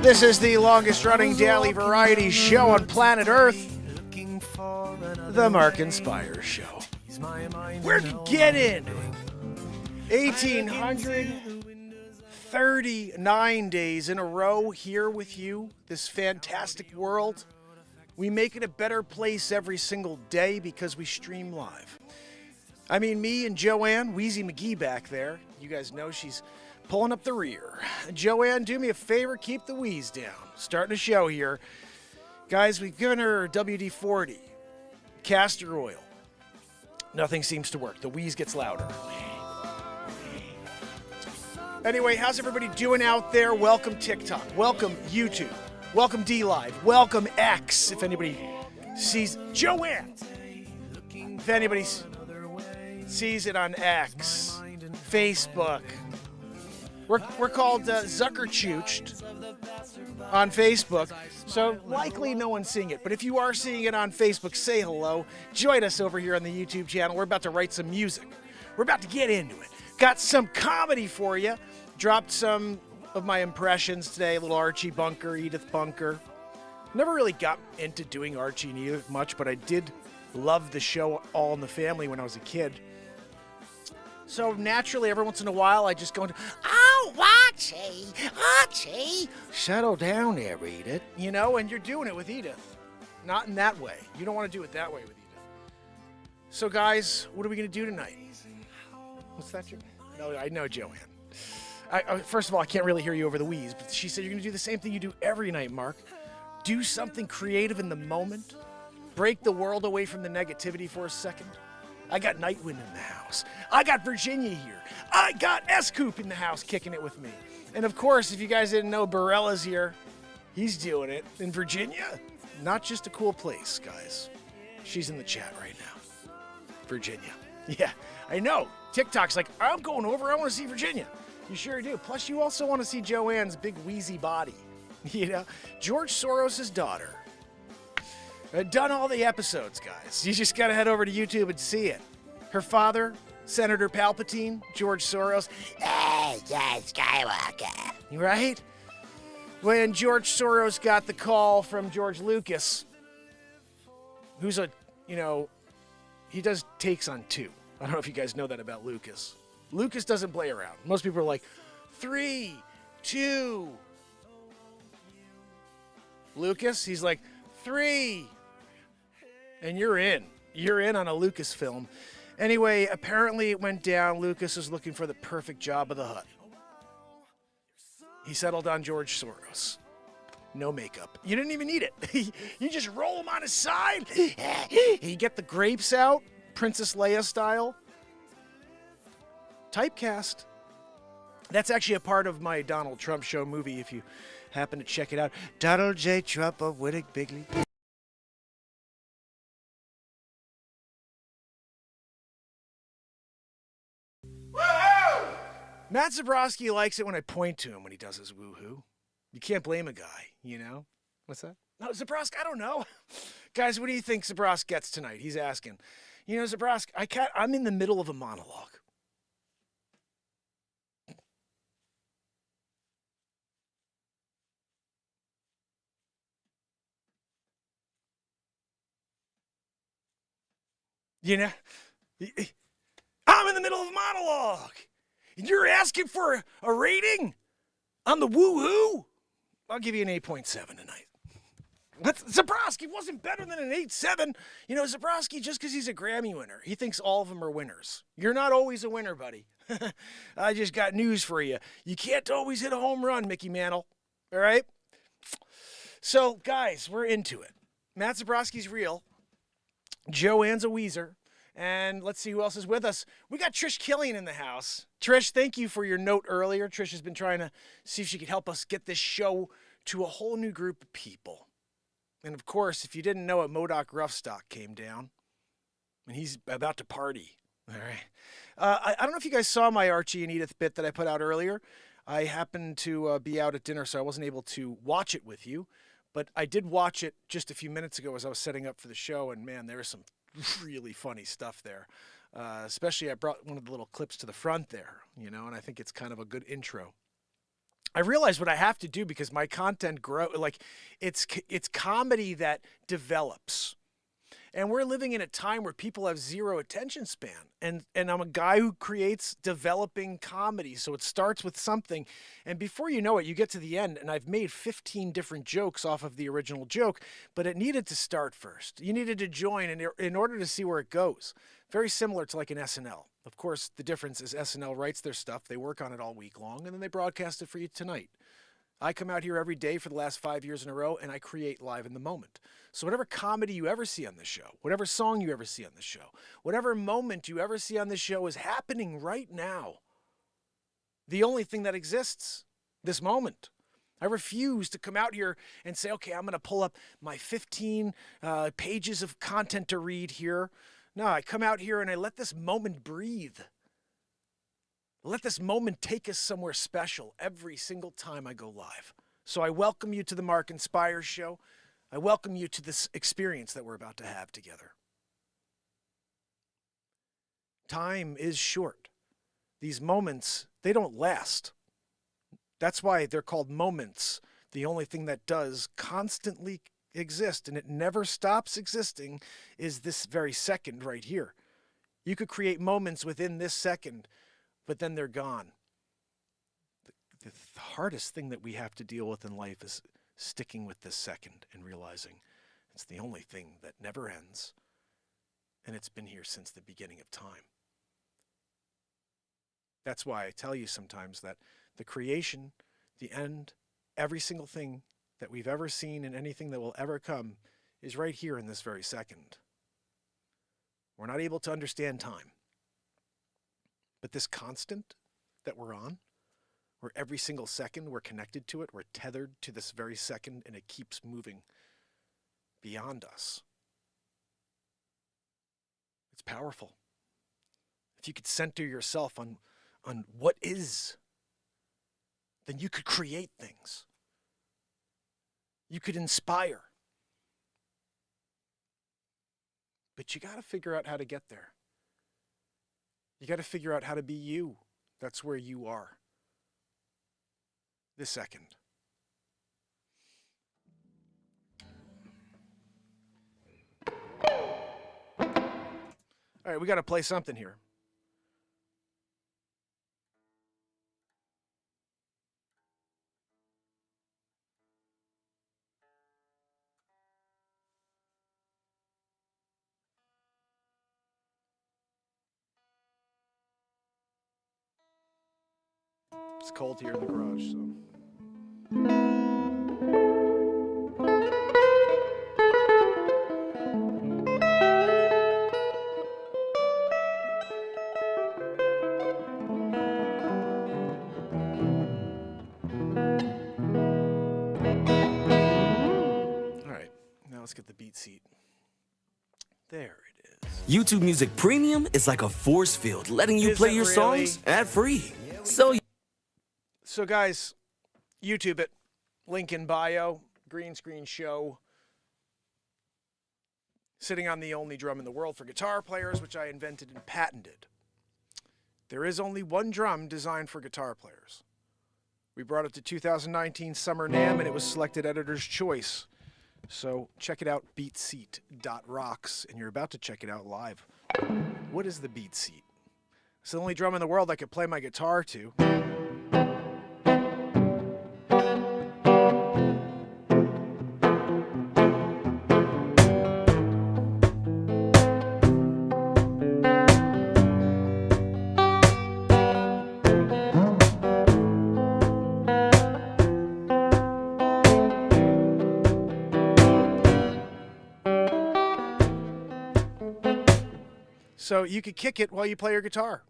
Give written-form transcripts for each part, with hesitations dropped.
This is the longest running daily variety show on planet Earth, the Mark and Pires Show. Where'd you get in? 1,839 days in a row here with you, this fantastic world. We make it a better place every single day because we stream live. I mean, me and Joanne, Wheezy McGee back there, you guys know she's pulling up the rear. Joanne, do me a favor, keep the wheeze down. Starting a show here. Guys, we've given her WD-40, castor oil. Nothing seems to work. The wheeze gets louder. Anyway, how's everybody doing out there? Welcome TikTok. Welcome YouTube. Welcome DLive. Welcome X, if anybody sees Joanne. If anybody sees it on X, Facebook. We're called Zuckerchooched on Facebook, so likely no one's seeing it. But if you are seeing it on Facebook, say hello. Join us over here on the YouTube channel. We're about to write some music. We're about to get into it. Got some comedy for you. Dropped some of my impressions today. A little Archie Bunker, Edith Bunker. Never really got into doing Archie and Edith much, but I did love the show All in the Family when I was a kid. So naturally, every once in a while, I just go into, oh, Archie, settle down there, Edith. You know, and you're doing it with Edith. Not in that way. You don't want to do it that way with Edith. So guys, what are we going to do tonight? What's that, Joanne? No, I know Joanne. First of all, I can't really hear you over the wheeze, but she said you're going to do the same thing you do every night, Mark. Do something creative in the moment. Break the world away from the negativity for a second. I got Nightwind in the house. I got Virginia here. I got S-Coop in the house kicking it with me. And of course, if you guys didn't know, Barella's here. He's doing it. In Virginia, not just a cool place, guys. She's in the chat right now. Virginia. Yeah, I know. TikTok's like, I'm going over. I want to see Virginia. You sure do. Plus, you also want to see Joanne's big wheezy body. You know, George Soros' daughter. Done all the episodes, guys. You just got to head over to YouTube and see it. Her father, Senator Palpatine, George Soros. Hey, Skywalker. Right? When George Soros got the call from George Lucas, who's he does takes on two. I don't know if you guys know that about Lucas. Lucas doesn't play around. Most people are like, 3, 2. Lucas, he's like, 3. And you're in. You're in on a Lucas film. Anyway, apparently it went down. Lucas was looking for the perfect Jabba the Hutt. He settled on George Soros. No makeup. You didn't even need it. You just roll him on his side. You get the grapes out, Princess Leia style. Typecast. That's actually a part of my Donald Trump show movie if you happen to check it out. Donald J. Trump of Wittig Bigley. Matt Zabrowski likes it when I point to him when he does his woohoo. You can't blame a guy, you know? What's that? No, Zabrowski, I don't know. Guys, what do you think Zabrowski gets tonight? He's asking. You know, Zabrowski, I'm in the middle of a monologue. You know? I'm in the middle of a monologue. And you're asking for a rating on the woohoo? I'll give you an 8.7 tonight. Zabrowski wasn't better than an 8.7. You know, Zabrowski, just because he's a Grammy winner, he thinks all of them are winners. You're not always a winner, buddy. I just got news for you. You can't always hit a home run, Mickey Mantle. All right? So, guys, we're into it. Matt Zabrowski's real. Joanne's a Weezer. And let's see who else is with us. We got Trish Killian in the house. Trish, thank you for your note earlier. Trish has been trying to see if she could help us get this show to a whole new group of people. And of course, if you didn't know it, Modoc Roughstock came down. And he's about to party. All right. I don't know if you guys saw my Archie and Edith bit that I put out earlier. I happened to be out at dinner, so I wasn't able to watch it with you. But I did watch it just a few minutes ago as I was setting up for the show. And man, there was some really funny stuff there. Especially I brought one of the little clips to the front there, you know, and I think it's kind of a good intro. I realize what I have to do because my content it's comedy that develops. And we're living in a time where people have zero attention span. And I'm a guy who creates developing comedy. So it starts with something. And before you know it, you get to the end. And I've made 15 different jokes off of the original joke. But it needed to start first. You needed to join in order to see where it goes. Very similar to like an SNL. Of course, the difference is SNL writes their stuff. They work on it all week long. And then they broadcast it for you tonight. I come out here every day for the last 5 years in a row, and I create live in the moment. So whatever comedy you ever see on this show, whatever song you ever see on this show, whatever moment you ever see on this show is happening right now. The only thing that exists, this moment. I refuse to come out here and say, okay, I'm going to pull up my 15 pages of content to read here. No, I come out here and I let this moment breathe. Let this moment take us somewhere special every single time I go live. So I welcome you to the Mark Inspire Show. I welcome you to this experience that we're about to have together. Time is short. These moments, they don't last. That's why they're called moments. The only thing that does constantly exist, and it never stops existing, is this very second right here. You could create moments within this second, but then they're gone. The hardest thing that we have to deal with in life is sticking with this second and realizing it's the only thing that never ends, and it's been here since the beginning of time. That's why I tell you sometimes that the creation, the end, every single thing that we've ever seen and anything that will ever come is right here in this very second. We're not able to understand time. But this constant that we're on, where every single second we're connected to it, we're tethered to this very second, and it keeps moving beyond us. It's powerful. If you could center yourself on what is, then you could create things. You could inspire. But you got to figure out how to get there. You got to figure out how to be you. That's where you are. This second. All right, we got to play something here. It's cold here in the garage, so. All right, now let's get the BeatSeat. There it is. YouTube Music Premium is like a force field, letting you play your songs ad-free. So guys, YouTube it. Link in bio. Green screen show. Sitting on the only drum in the world for guitar players, which I invented and patented. There is only one drum designed for guitar players. We brought it to 2019 Summer NAMM, and it was selected Editor's Choice. So check it out, beatseat.rocks, and you're about to check it out live. What is the BeatSeat? It's the only drum in the world I could play my guitar to. So you could kick it while you play your guitar.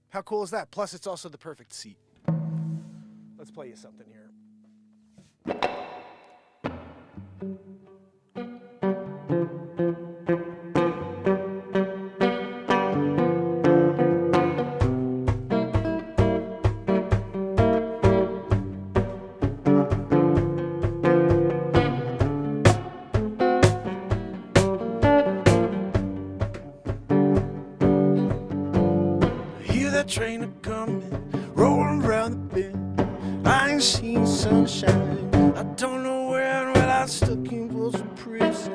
How cool is that? Plus, it's also the perfect seat. Let's play you something here. Train a coming, rolling around the bend. I ain't seen sunshine. I don't know where, well, I stuck in was a prison.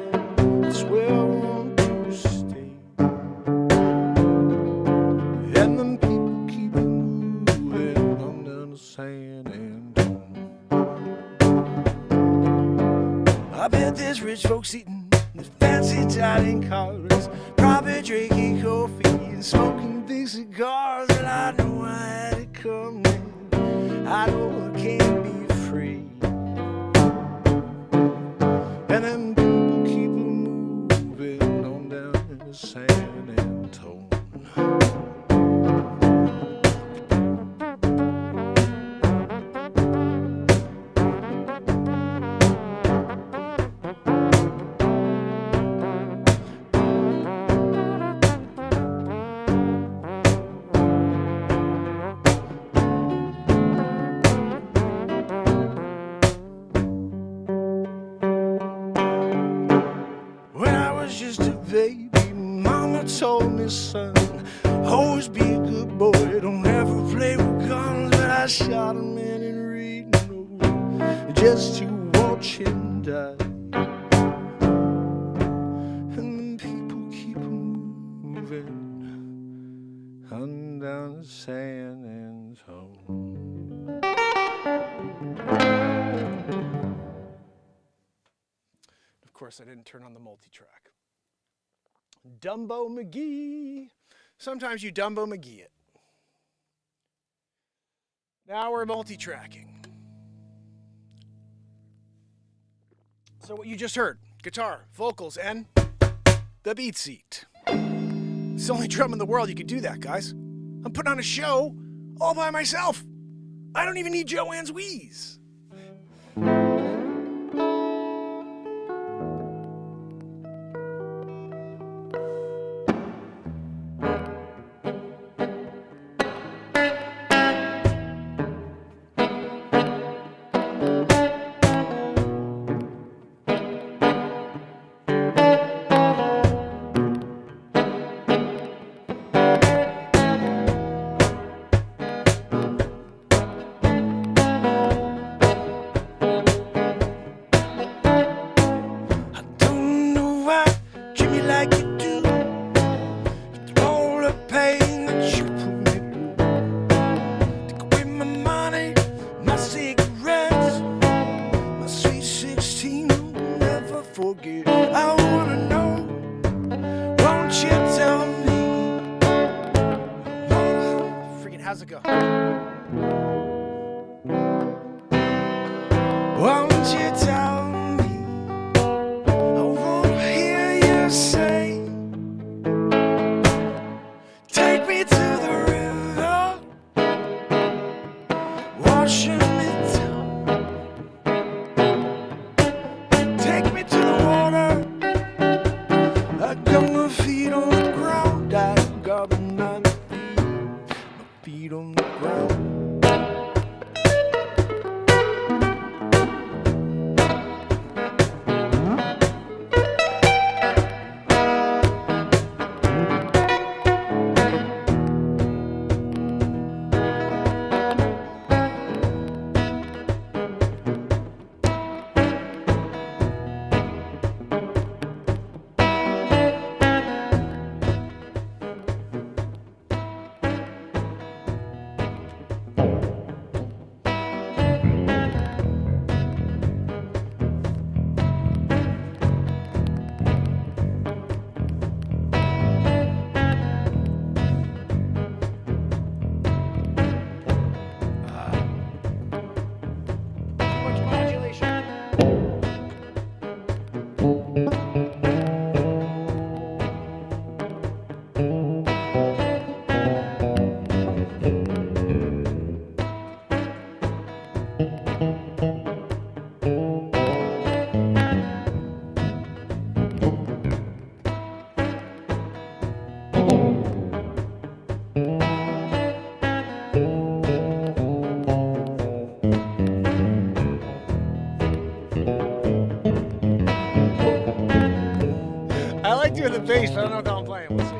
It's where I want to stay. And them people keep moving on down to San Antonio. I bet there's rich folks eating the fancy Italian cars, probably drinking coffee and smoking big cigars. And I know I had it coming. I know I can't be free. And then people keep moving on down to San Antonio. Just a baby, mama told me, son, always be a good boy, don't ever play with guns. But I shot a man in Reno just to watch him die. And then people keep moving on down to San Antonio. Of course, I didn't turn on the multi-track. Dumbo McGee. Sometimes you Dumbo McGee it. Now we're multi-tracking. So what you just heard, guitar, vocals, and the BeatSeat. It's the only drum in the world you can do that, guys. I'm putting on a show all by myself. I don't even need Joanne's wheeze. How's it go? Won't you tell me? I won't hear you say, take me to the river, washing me down. Take me to the water, I got my feet on the ground, I got my feet on the ground. I like doing the bass, but I don't know what I'm playing. We'll see.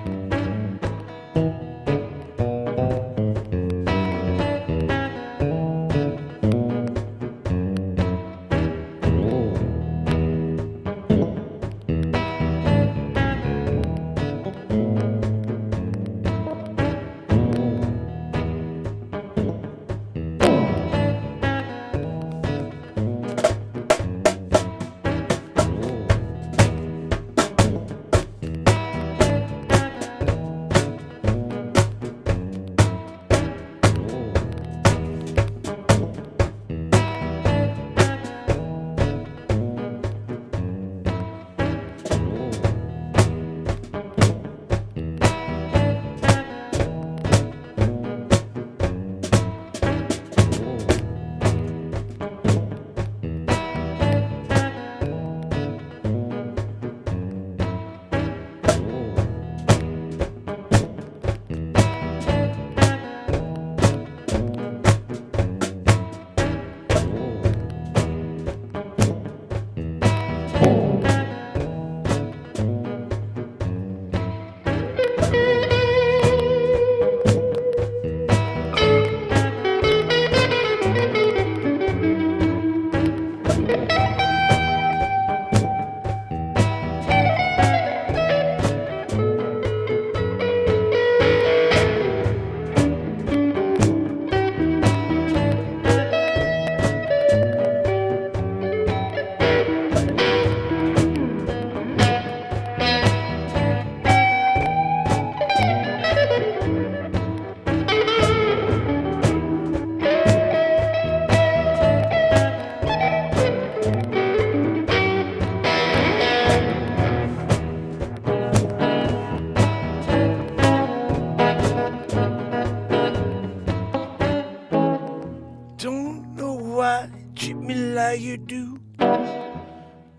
treat me like you do.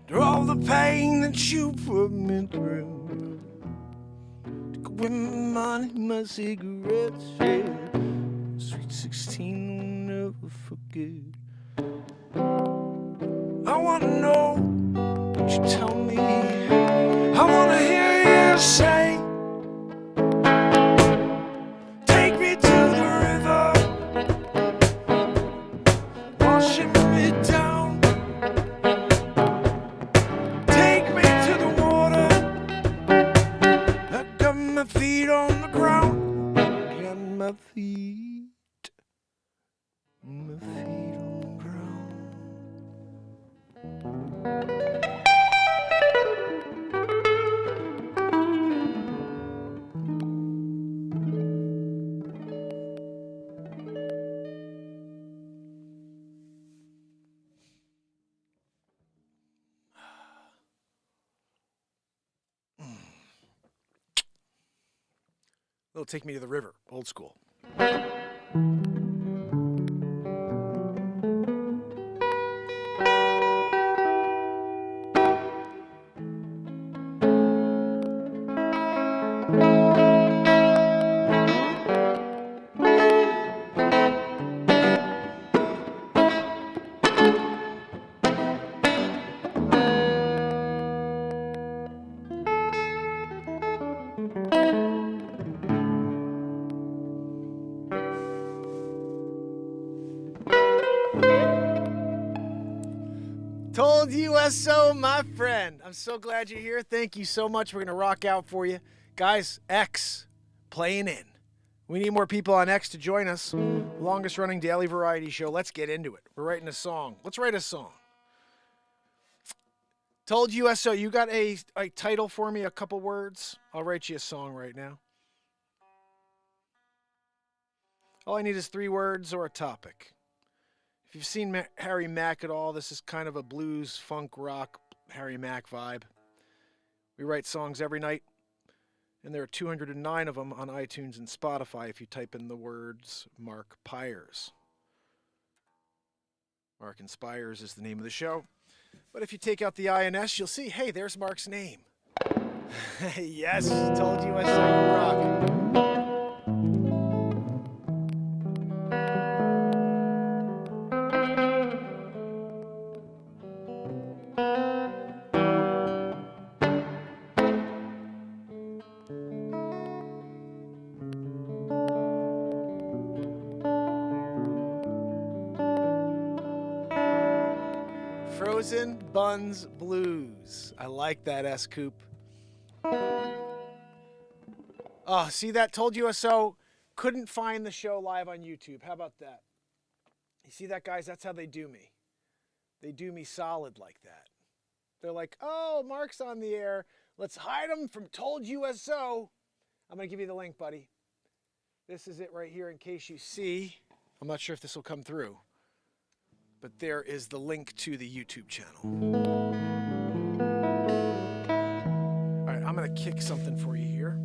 Through all the pain that you put me through. Take away my money, my cigarettes, yeah. Sweet 16 will never forget. I wanna know what you tell me. I wanna hear you say, take me to the river, washing me down. Take me to the water, I got my feet on the ground. Got my feet on the ground. They'll take me to the river, old school. Told you so, my friend. I'm so glad you're here. Thank you so much. We're going to rock out for you. Guys, X, playing in. We need more people on X to join us. Longest running daily variety show. Let's get into it. We're writing a song. Let's write a song. Told you so. You got a title for me, a couple words? I'll write you a song right now. All I need is 3 words or a topic. If you've seen Harry Mack at all, this is kind of a blues, funk, rock, Harry Mack vibe. We write songs every night, and there are 209 of them on iTunes and Spotify if you type in the words Mark Pires. Mark Inspires is the name of the show. But if you take out the INS, you'll see, hey, there's Mark's name. Yes, told you I saw you rock. Frozen Buns Blues. I like that, S-Coop. Oh, see that? Told you so. Couldn't find the show live on YouTube. How about that? You see that, guys? That's how they do me. They do me solid like that. They're like, oh, Mark's on the air. Let's hide him from Told You So. I'm going to give you the link, buddy. This is it right here in case you see. I'm not sure if this will come through. But there is the link to the YouTube channel. All right, I'm going to kick something for you here.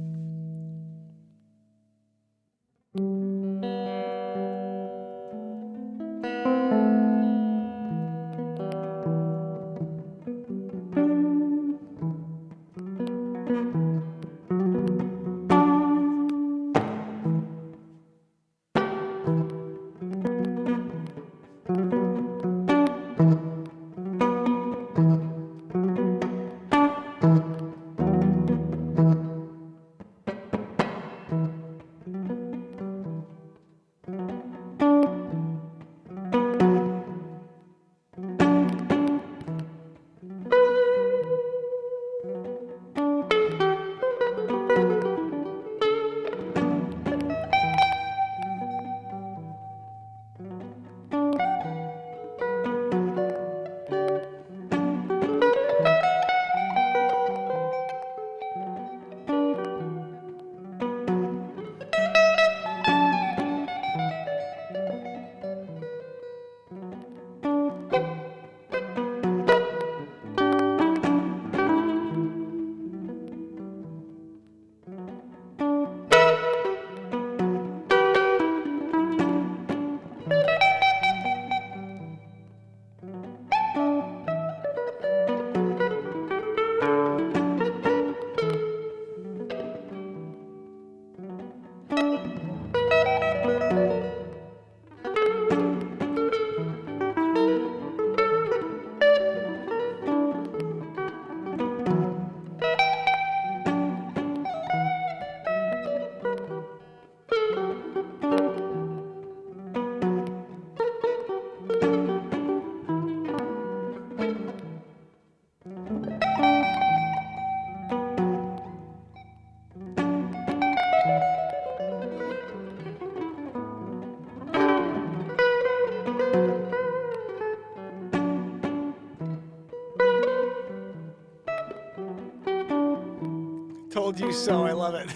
Told you so. I love it.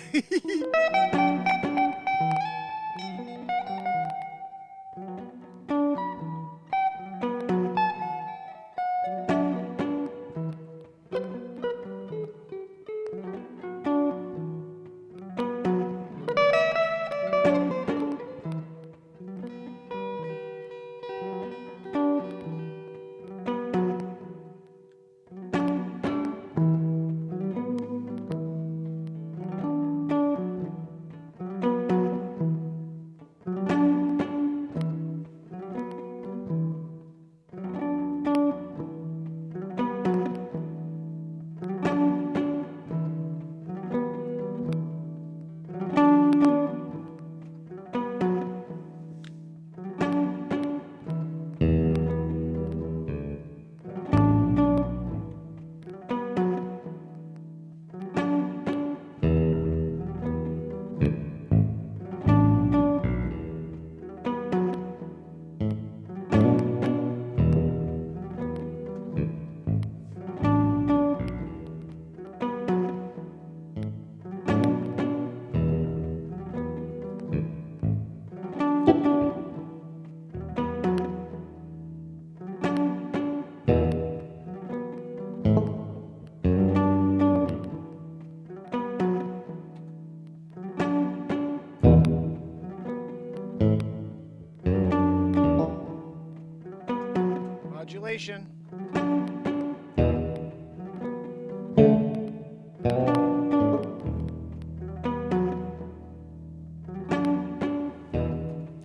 Modulation.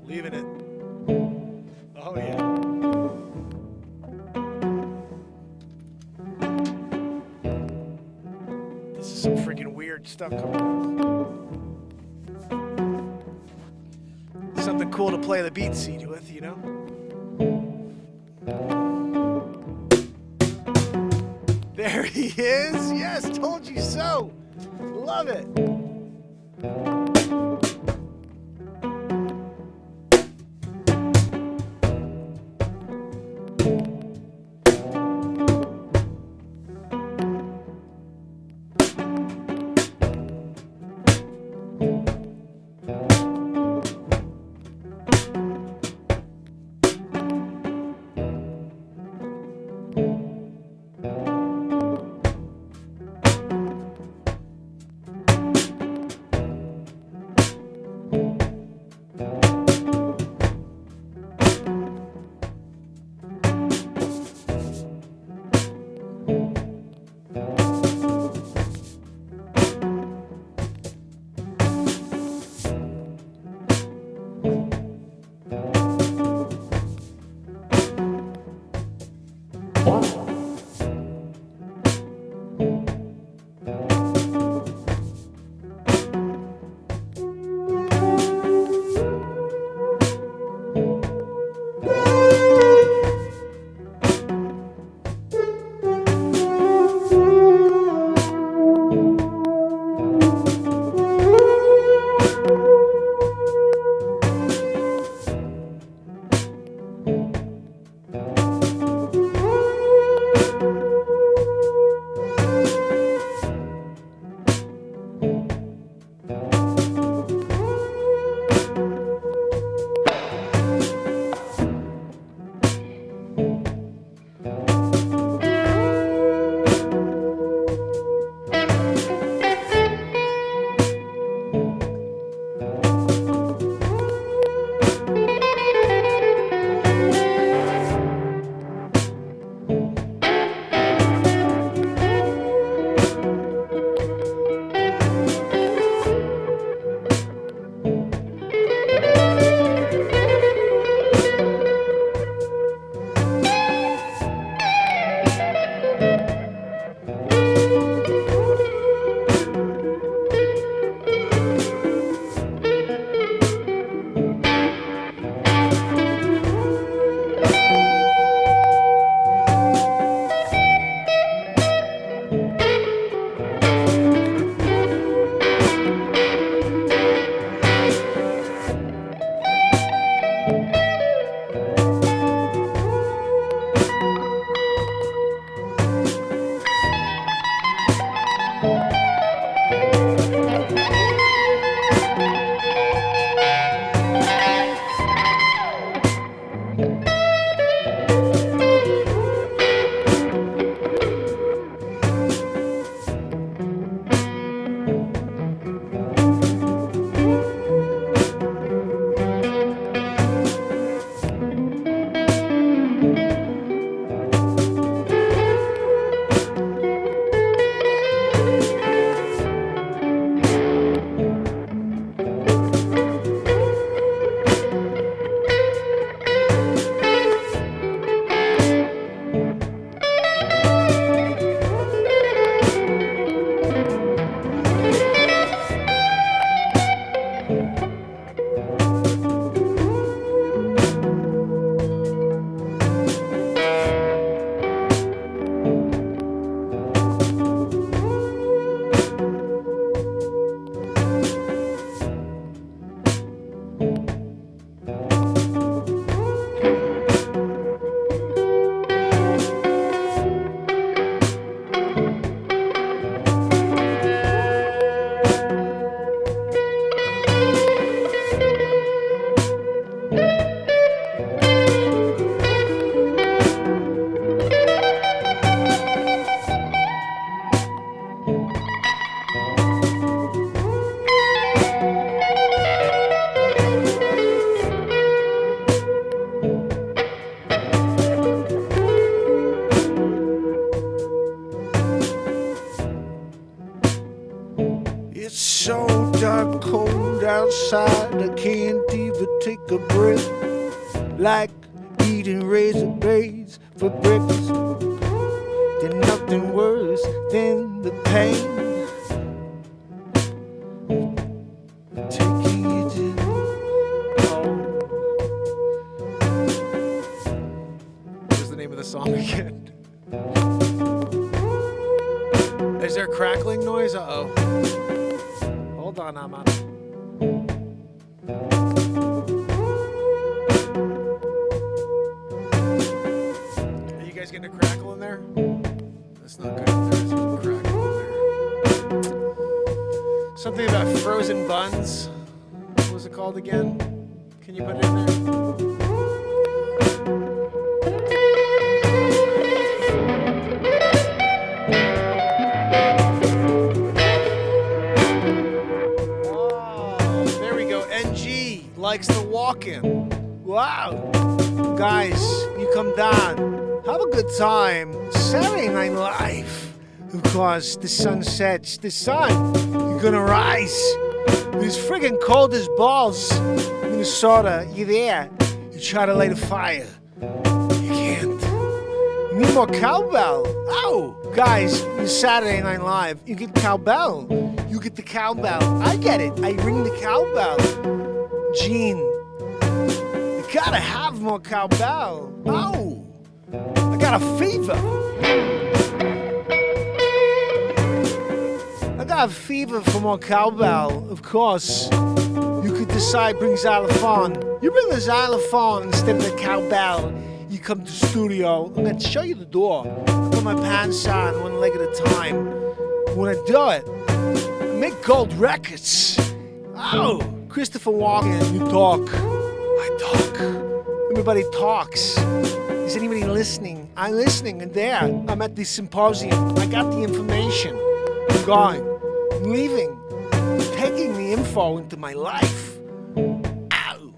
Leaving it. Oh yeah. This is some freaking weird stuff coming out. Something cool to play the BeatSeat with, you know? There he is. Yes, told you so. Love it. Wow. outside, I can't even take a breath. Like eating razor blades for breakfast. There's nothing worse than the pain. Taking you to What's the name of the song again? Is there a crackling noise? Uh-oh. Hold on, I'm on. Are you guys getting a crackle in there? That's not good. There's a crackle in there. Something about frozen buns. What was it called again? Can you put it in there? Likes to walk in. Wow. Guys, you come down. Have a good time. Saturday Night Live. Of course, the sun sets. The sun. You're gonna rise. It's friggin' cold as balls. Minnesota, you there. You try to light a fire. You can't. You need more cowbell. Oh, guys, it's Saturday Night Live. You get cowbell. You get the cowbell. I get it. I ring the cowbell. Gene, you gotta have more cowbell. Oh, I got a fever. I got a fever for more cowbell. Of course, you could decide bring xylophone. You bring the xylophone instead of the cowbell. You come to the studio. I'm gonna show you the door. I put my pants on one leg at a time. When I do it, I make gold records. Oh. Christopher Walken, you talk. I talk. Everybody talks. Is anybody listening? I'm listening, and there. I'm at the symposium. I got the information. I'm going. I'm leaving. I'm taking the info into my life. Ow.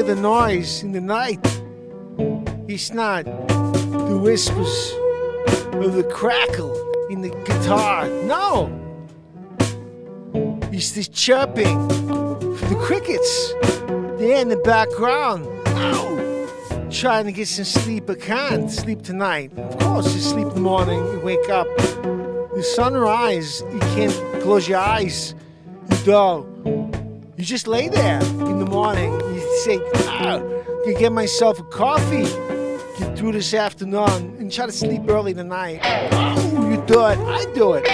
The noise in the night. It's not the whispers of the crackle in the guitar. No! It's the chirping from the crickets. They're in the background. Ow! Trying to get some sleep. I can't sleep tonight. Of course, you sleep in the morning, you wake up. The sunrise, you can't close your eyes. You don't. You just lay there in the morning. You say, I can get myself a coffee, get through this afternoon, and try to sleep early tonight. Oh, you do it. I do it.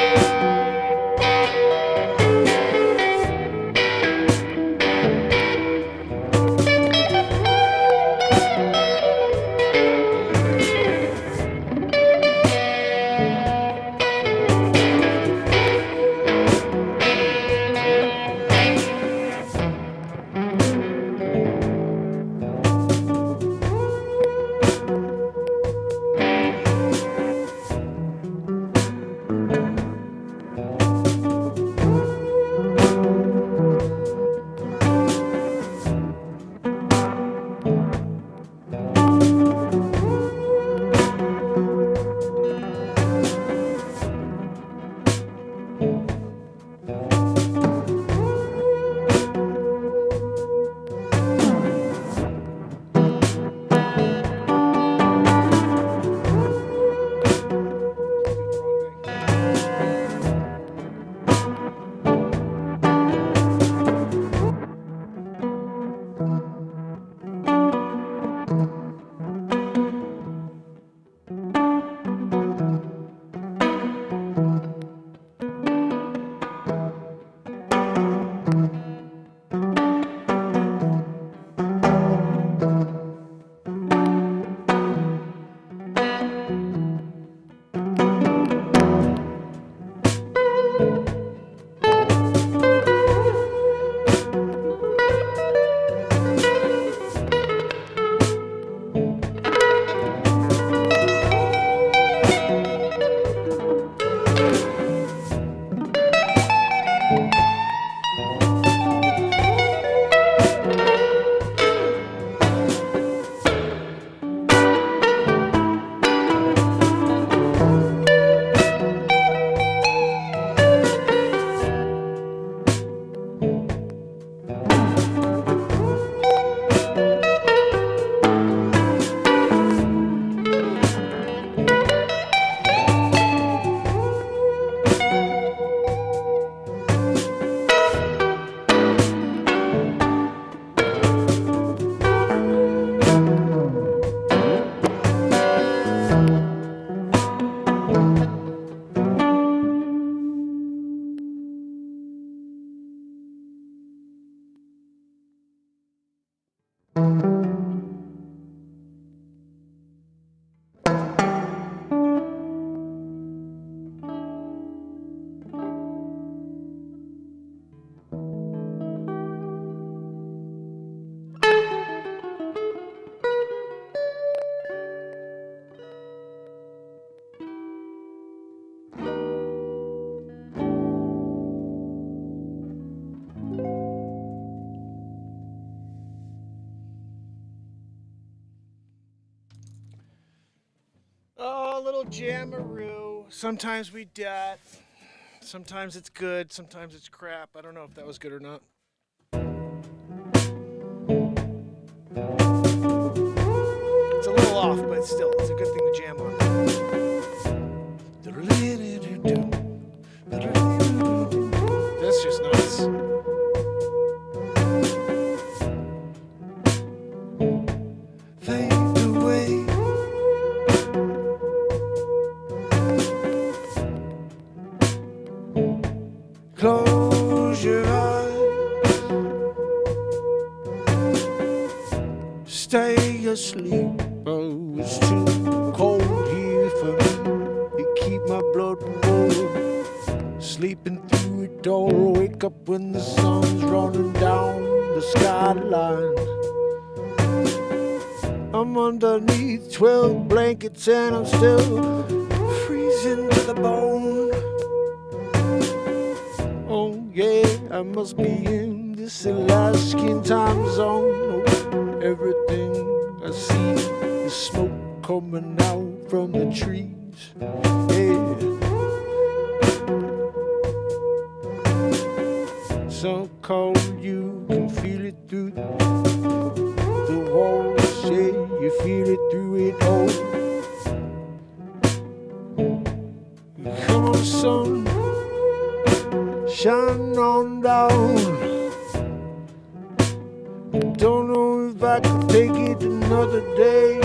Oh, a little jamaroo. Sometimes we do that. Sometimes it's good. Sometimes it's crap. I don't know if that was good or not. It's a little off, but still, it's a good thing to jam on. That's just nuts. Fade away. Close your eyes. Stay asleep. Oh, it's too cold here for me. You keep my blood warm. Sleeping through it all. Wake up when the sun's running down the skyline. I'm underneath 12 blankets and I'm still freezing to the bone. Oh yeah, I must be in this Alaskan time zone. Oh, everything I see is smoke coming out from the trees. Yeah. So cold you can feel it through the walls. Yeah, you feel it through it all. Come on, son, shine on down. Don't know if I could take it another day.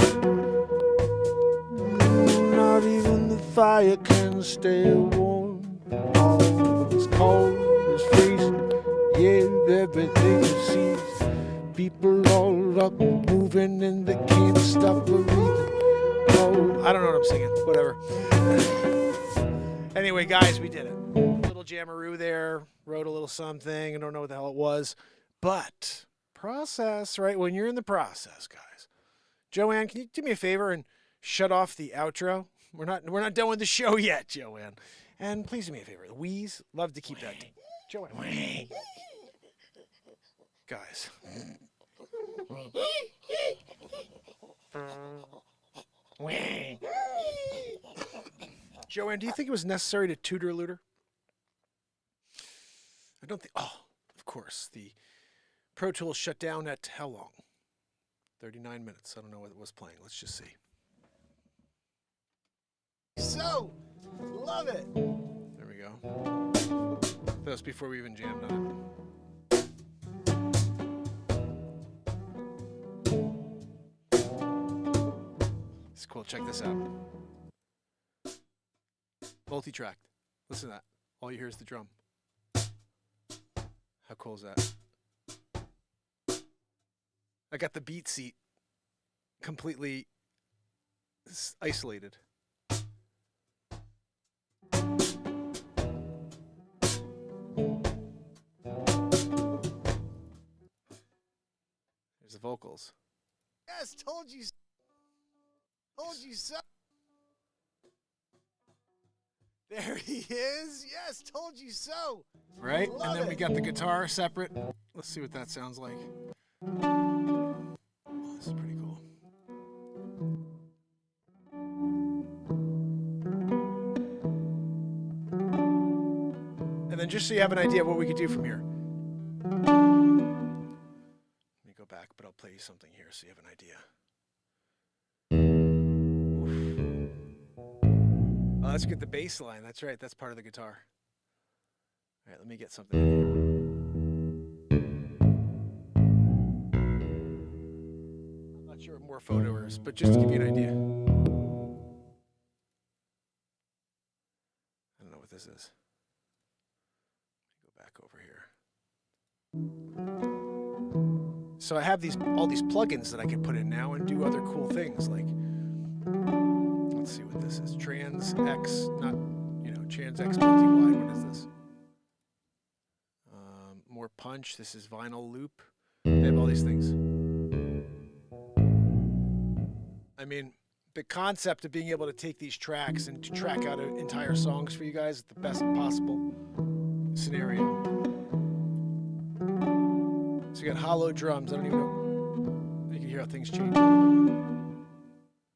Not even the fire can stay warm. Oh, it's cold, it's freezing. Yeah, everything you see. People all up, moving, and they can't stop breathing. Oh, I don't know what I'm singing. Whatever. Anyway, guys, we did it. Little jamaroo there. Wrote a little something. I don't know what the hell it was. But process, right? When you're in the process, guys. Joanne, can you do me a favor and shut off the outro? We're not done with the show yet, Joanne. And please do me a favor. The wheeze, love to keep that. Joanne. Guys. Joanne, do you think it was necessary to tutor Looter? I don't think. Oh, of course. The Pro Tools shut down at how long? 39 minutes. I don't know what it was playing. Let's just see. So, love it. There we go. That was before we even jammed on it. It's cool. Check this out. Multi-tracked. Listen to that. All you hear is the drum. How cool is that? I got the BeatSeat completely isolated. There's the vocals. Yes, told you so. Told you so. There he is. Yes, told you so. Right? And then we got the guitar separate. Let's see what that sounds like. Oh, this is pretty cool. And then just so you have an idea of what we could do from here. Let me go back, but I'll play you something here so you have an idea. Oh, let's get the bass line. That's right. That's part of the guitar. All right, let me get something in here. I'm not sure what more photo is, but just to give you an idea. I don't know what this is. Go back over here. So I have all these plugins that I can put in now and do other cool things like, let's see what this is. Trans X, not, Trans X multi-wide. What is this? More punch. This is vinyl loop. They have all these things. I mean, the concept of being able to take these tracks and to track out entire songs for you guys is the best possible scenario. So you got hollow drums. I don't even know. You can hear how things change a little bit.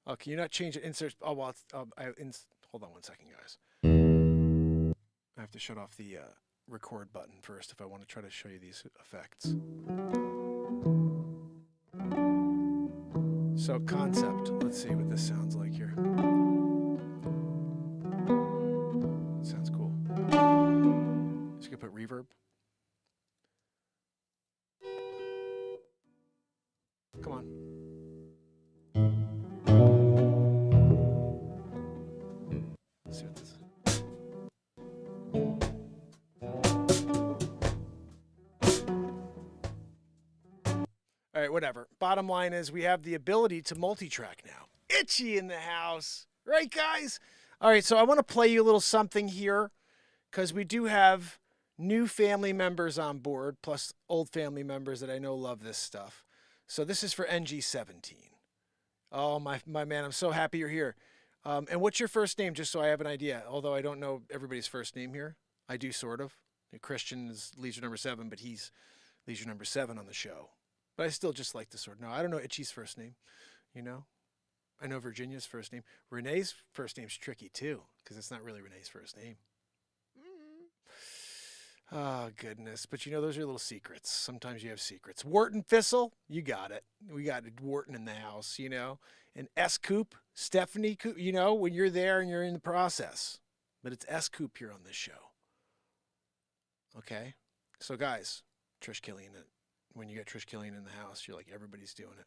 Oh, can you not change it? Insert. Oh, well, hold on one second, guys. I have to shut off the record button first if I want to try to show you these effects. So concept. Let's see what this sounds like here. Sounds cool. Just gonna put reverb. Come on. Let's see what this is. All right, whatever. Bottom line is we have the ability to multi-track now. Itchy in the house. Right, guys? All right, so I want to play you a little something here because we do have new family members on board, plus old family members that I know love this stuff. So this is for NG17. Oh, my man, I'm so happy you're here. And what's your first name, just so I have an idea? Although I don't know everybody's first name here. I do, sort of. Christian is leisure number 7, but he's leisure number 7 on the show. But I still just like to sort of know. I don't know Itchy's first name, I know Virginia's first name. Renee's first name's tricky, too, because it's not really Renee's first name. Oh, goodness. But, those are little secrets. Sometimes you have secrets. Wharton Thistle, you got it. We got Wharton in the house, And S. Coop, Stephanie Coop, when you're there and you're in the process. But it's S. Coop here on this show. Okay? So, guys, Trish Killian, when you get Trish Killian in the house, you're like, everybody's doing it.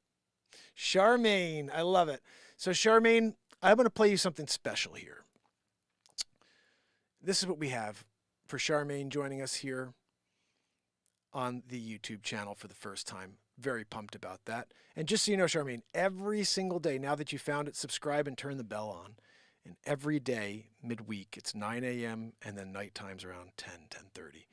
Charmaine, I love it. So, Charmaine, I'm going to play you something special here. This is what we have for Charmaine joining us here on the YouTube channel for the first time. Very pumped about that. And just so you know, Charmaine, every single day, now that you found it, subscribe and turn the bell on. And every day, midweek, it's 9 a.m. and then night times around 10:30.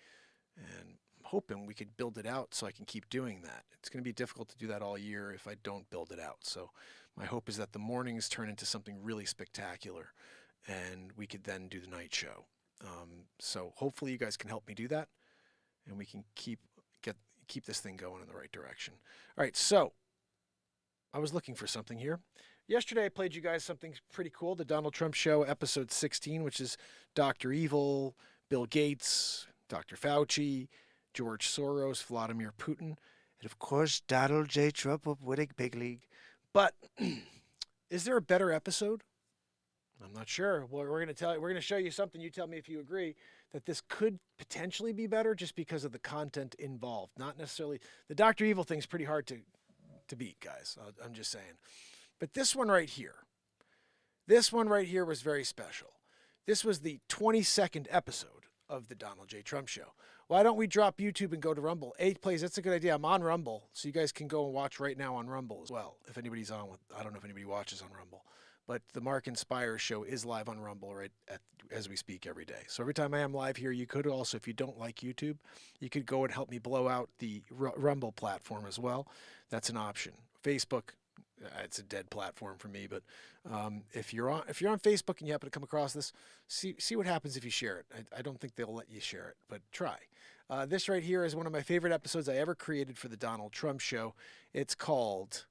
And I'm hoping we could build it out so I can keep doing that. It's going to be difficult to do that all year if I don't build it out. So my hope is that the mornings turn into something really spectacular and we could then do the night show. So hopefully you guys can help me do that and we can keep this thing going in the right direction. All right, so I was looking for something here. Yesterday I played you guys something pretty cool, the Donald Trump Show, episode 16, which is Dr. Evil, Bill Gates, Dr. Fauci, George Soros, Vladimir Putin, and of course Donald J. Trump of Winning Big League. But is there a better episode? I'm not sure. Well, we're going to show you something. You tell me if you agree that this could potentially be better just because of the content involved. Not necessarily. The Dr. Evil thing's pretty hard to beat, guys. I'm just saying. But this one right here was very special. This was the 22nd episode of the Donald J. Trump Show. Why don't we drop YouTube and go to Rumble? 8 plays. That's a good idea. I'm on Rumble, so you guys can go and watch right now on Rumble as well. If anybody's on I don't know if anybody watches on Rumble. But the Mark Inspire show is live on Rumble as we speak every day. So every time I am live here, you could also, if you don't like YouTube, you could go and help me blow out the Rumble platform as well. That's an option. Facebook, it's a dead platform for me. But if you're on Facebook and you happen to come across this, see what happens if you share it. I don't think they'll let you share it, but try. This right here is one of my favorite episodes I ever created for the Donald Trump Show. It's called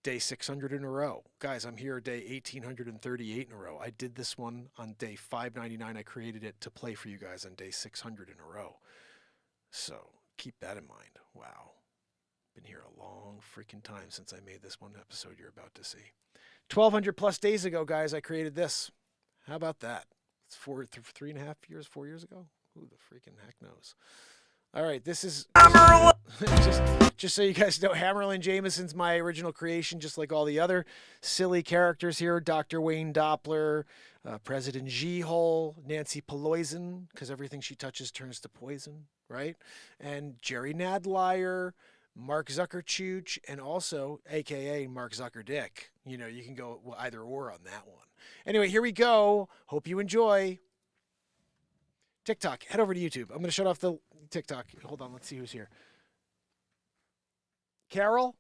Day 600 in a row. Guys, I'm here day 1838 in a row. I did this one on day 599. I created it to play for you guys on day 600 in a row. So keep that in mind. Wow. Been here a long freaking time since I made this one episode you're about to see. 1,200 plus days ago, guys, I created this. How about that? It's 3.5 years, 4 years ago? Who the freaking heck knows? All right, this is just so you guys know, Hammerlin Jameson's my original creation, just like all the other silly characters here. Dr. Wayne Doppler, President G-Hole, Nancy Pelosi, because everything she touches turns to poison, right? And Jerry Nadlier, Mark Zuckerchooch, and also AKA Mark Zuckerdick. You know, you can go either or on that one. Anyway, here we go. Hope you enjoy. TikTok, head over to YouTube. I'm going to shut off the TikTok. Hold on, let's see who's here. Carol,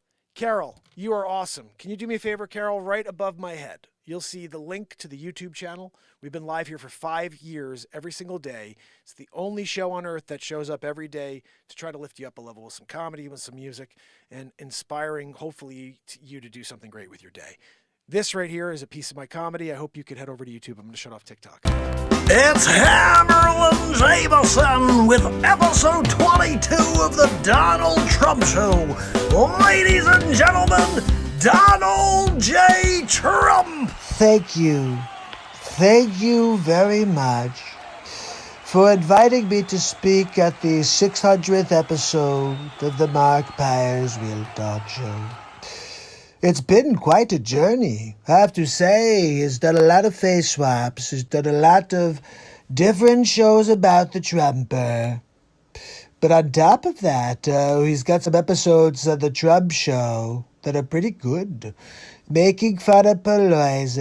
you are awesome. Can you do me a favor, Carol? Right above my head, you'll see the link to the YouTube channel. We've been live here for 5 years, every single day. It's the only show on earth that shows up every day to try to lift you up a level with some comedy, with some music, and inspiring, hopefully, you to do something great with your day. This right here is a piece of my comedy. I hope you could head over to YouTube. I'm going to shut off TikTok. It's Hammerlin Jameson with episode 22 of the Donald Trump Show. Ladies and gentlemen, Donald J. Trump. Thank you. Thank you very much for inviting me to speak at the 600th episode of the Mark Pires Real Talk Show. It's been quite a journey. I have to say, he's done a lot of face swaps. He's done a lot of different shows about the Trumper. But on top of that, he's got some episodes of the Trump Show that are pretty good. Making fun of Pires,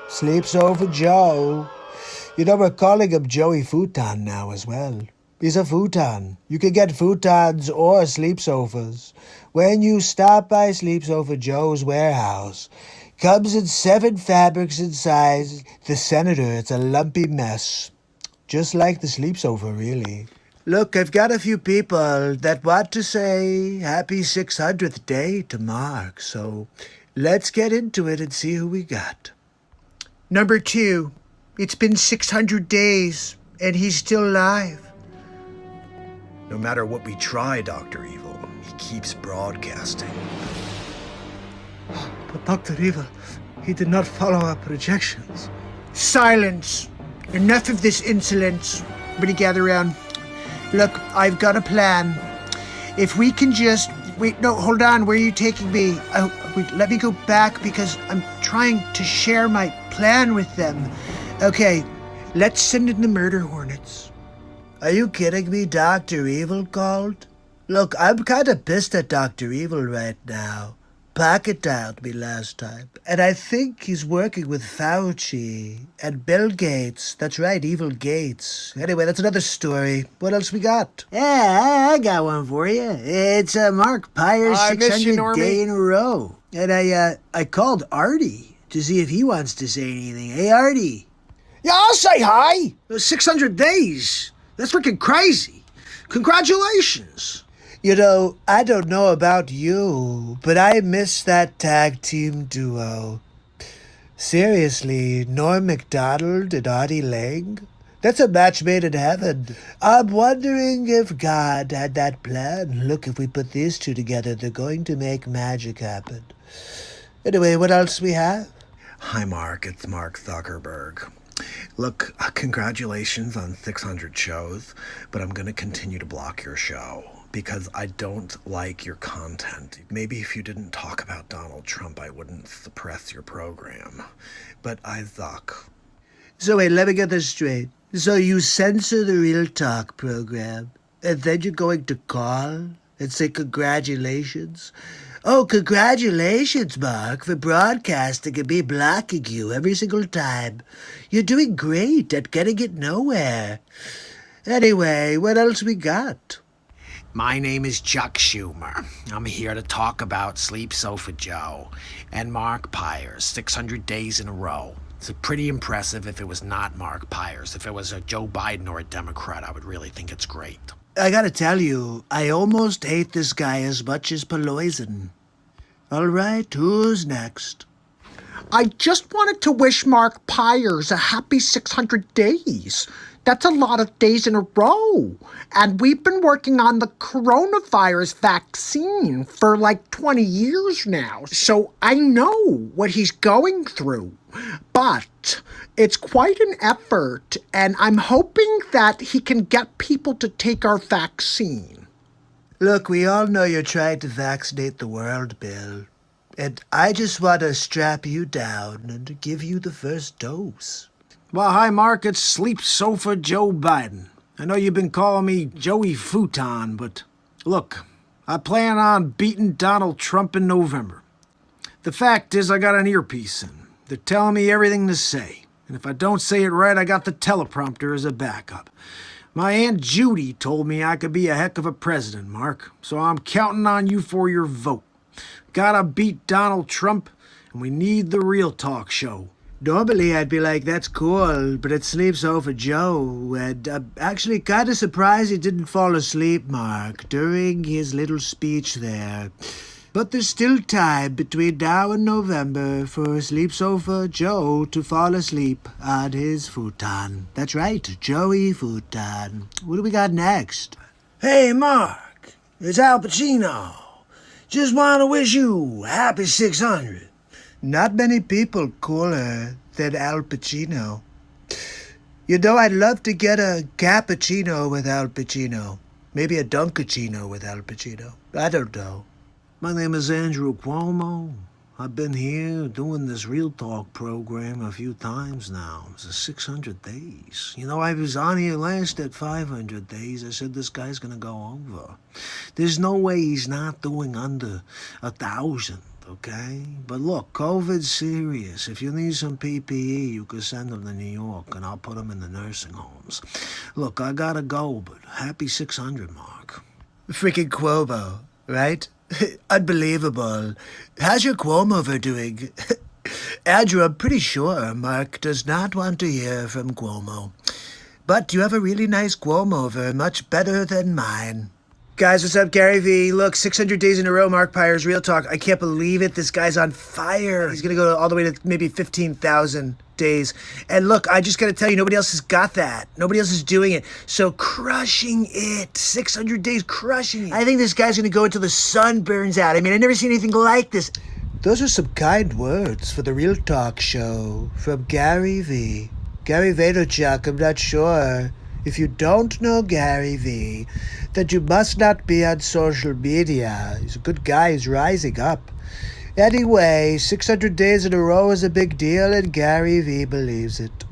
Sleeps Over Joe. You know, we're calling him Joey Futon now as well. He's a futon. You can get futons or sleepsovers when you stop by Sleeps Over Joe's warehouse. Comes in 7 fabrics and sizes. The Senator, it's a lumpy mess. Just like the sleepsover, really. Look, I've got a few people that want to say happy 600th day to Mark, so let's get into it and see who we got. Number 2, it's been 600 days, and he's still alive. No matter what we try, Dr. Evil, he keeps broadcasting. But Dr. Evil, he did not follow our projections. Silence! Enough of this insolence. Everybody gather around. Look, I've got a plan. If we can just... Wait, no, hold on. Where are you taking me? Wait, let me go back because I'm trying to share my plan with them. Okay, let's send in the murder hornets. Are you kidding me? Dr. Evil called? Look, I'm kind of pissed at Dr. Evil right now. Pocket dialed me last time. And I think he's working with Fauci and Bill Gates. That's right, Evil Gates. Anyway, that's another story. What else we got? Yeah, I got one for you. It's Mark Pires' 600th day in a row. And I called Artie to see if he wants to say anything. Hey, Artie. Yeah, I'll say hi. 600 days. That's freaking crazy. Congratulations. You know, I don't know about you, but I miss that tag team duo. Seriously, Norm Macdonald and Artie Lang? That's a match made in heaven. I'm wondering if God had that plan. Look, if we put these two together, they're going to make magic happen. Anyway, what else we have? Hi, Mark. It's Mark Zuckerberg. Look, congratulations on 600 shows, but I'm going to continue to block your show because I don't like your content. Maybe if you didn't talk about Donald Trump, I wouldn't suppress your program, but I zuck. So wait, let me get this straight. So you censor the Real Talk program, and then you're going to call and say congratulations? Oh, congratulations, Mark, for broadcasting and me blocking you every single time. You're doing great at getting it nowhere. Anyway, what else we got? My name is Chuck Schumer. I'm here to talk about Sleep Sofa Joe and Mark Pires, 600 days in a row. It's pretty impressive if it was not Mark Pires. If it was a Joe Biden or a Democrat, I would really think it's great. I gotta tell you, I almost hate this guy as much as Paloisen. All right, who's next? I just wanted to wish Mark Pires a happy 600 days. That's a lot of days in a row. And we've been working on the coronavirus vaccine for like 20 years now. So I know what he's going through. But it's quite an effort. And I'm hoping that he can get people to take our vaccine. Look, we all know you're trying to vaccinate the world, Bill. And I just want to strap you down and give you the first dose. Well, hi, Mark. It's Sleep Sofa Joe Biden. I know you've been calling me Joey Futon, but look, I plan on beating Donald Trump in November. The fact is, I got an earpiece in. They're telling me everything to say. And if I don't say it right, I got the teleprompter as a backup. My Aunt Judy told me I could be a heck of a president, Mark. So I'm counting on you for your vote. Gotta beat Donald Trump, and we need the Real Talk show. Normally I'd be like, that's cool, but it sleeps over Joe. And I'm actually kind of surprised he didn't fall asleep, Mark, during his little speech there. But there's still time between now and November for Sleep Sofa Joe to fall asleep on his futon. That's right, Joey Futon. What do we got next? Hey, Mark, it's Al Pacino. Just want to wish you happy 600. Not many people cooler than Al Pacino. You know, I'd love to get a cappuccino with Al Pacino. Maybe a Dunkachino with Al Pacino. I don't know. My name is Andrew Cuomo. I've been here doing this Real Talk program a few times now. It's 600 days. You know, I was on here last at 500 days. I said this guy's gonna go over. There's no way he's not doing under 1,000. Okay? But look, COVID's serious. If you need some PPE, you can send them to New York, and I'll put them in the nursing homes. Look, I gotta go, but happy 600, Mark. Freaking Cuomo, right? Unbelievable. How's your Cuomo doing? Andrew, I'm pretty sure Mark does not want to hear from Cuomo. But you have a really nice Cuomo, much better than mine. Guys, what's up? Gary V. Look, 600 days in a row, Mark Pires, Real Talk. I can't believe it. This guy's on fire. He's going to go all the way to maybe 15,000 days. And look, I just got to tell you, nobody else has got that. Nobody else is doing it. So crushing it. 600 days, crushing it. I think this guy's going to go until the sun burns out. I mean, I've never seen anything like this. Those are some kind words for the Real Talk show from Gary V. Gary Vaynerchuk, I'm not sure. If you don't know Gary V, then you must not be on social media. He's a good guy. He's rising up. Anyway, 600 days in a row is a big deal, and Gary V believes it.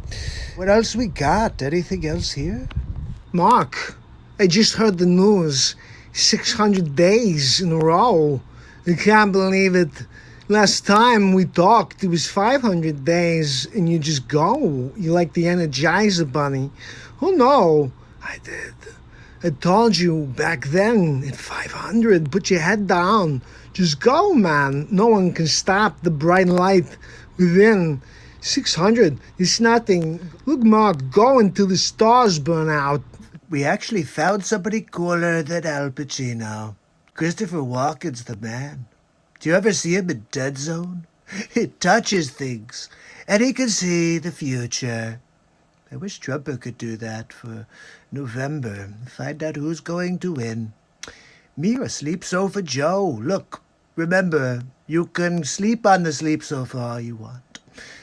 What else we got? Anything else here? Mark, I just heard the news. 600 days in a row. I can't believe it. Last time we talked, it was 500 days, and you just go. You're like the Energizer Bunny. Oh, no. I did. I told you back then at 500, put your head down. Just go, man. No one can stop the bright light within. 600 is nothing. Look, Mark, go until the stars burn out. We actually found somebody cooler than Al Pacino. Christopher Walken's the man. Do you ever see him in Dead Zone? It touches things, and he can see the future. I wish Trump could do that for November. Find out who's going to win. Me or Sleep Sofa Joe. Look, remember, you can sleep on the sleep sofa all you want.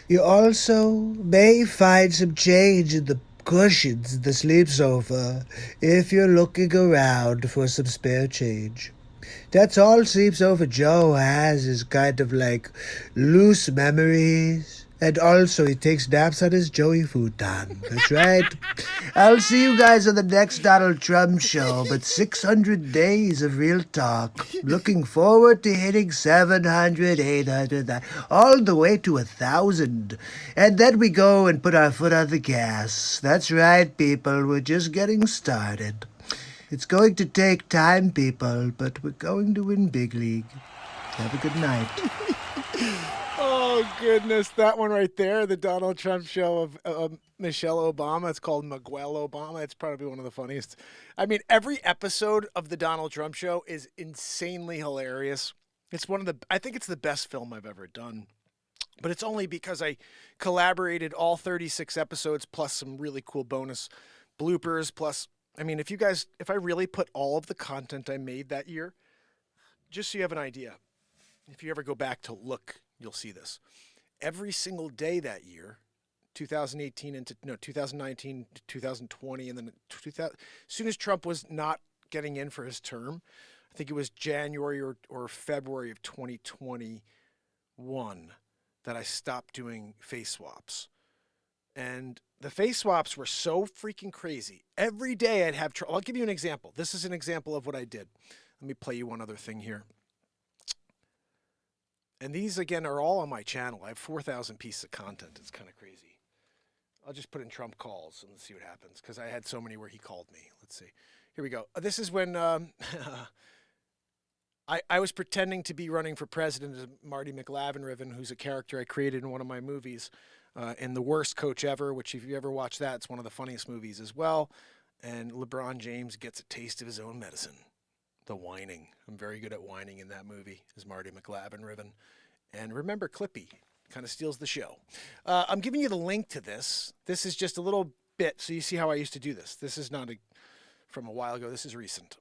You also may find some change in the cushions in the sleep sofa if you're looking around for some spare change. That's all Sleep Sofa Joe has is kind of like loose memories. And also, he takes naps on his Joey futon. That's right. I'll see you guys on the next Donald Trump show, but 600 days of Real Talk. Looking forward to hitting 700, 800, all the way to 1,000. And then we go and put our foot on the gas. That's right, people. We're just getting started. It's going to take time, people, but we're going to win big league. Have a good night. Oh, goodness. That one right there, the Donald Trump show of Michelle Obama. It's called Miguel Obama. It's probably one of the funniest. I mean, every episode of the Donald Trump show is insanely hilarious. It's I think it's the best film I've ever done. But it's only because I collaborated all 36 episodes plus some really cool bonus bloopers. Plus, I mean, if I really put all of the content I made that year, just so you have an idea, if you ever go back to look, you'll see this. Every single day that year, 2019 to 2020, and then as soon as Trump was not getting in for his term, I think it was January or February of 2021 that I stopped doing face swaps. And the face swaps were so freaking crazy. Every day I'd have trouble. I'll give you an example. This is an example of what I did. Let me play you one other thing here. And these, again, are all on my channel. I have 4,000 pieces of content. It's kind of crazy. I'll just put in Trump calls and let's see what happens, because I had so many where he called me. Let's see. Here we go. This is when I was pretending to be running for president as Marty McLavin-Riven, who's a character I created in one of my movies, in The Worst Coach Ever, which if you ever watch that, it's one of the funniest movies as well. And LeBron James gets a taste of his own medicine. The whining. I'm very good at whining in that movie as Marty McLavin-Riven. And remember, Clippy kind of steals the show. I'm giving you the link to this. This is just a little bit, so you see how I used to do this. This is not from a while ago. This is recent.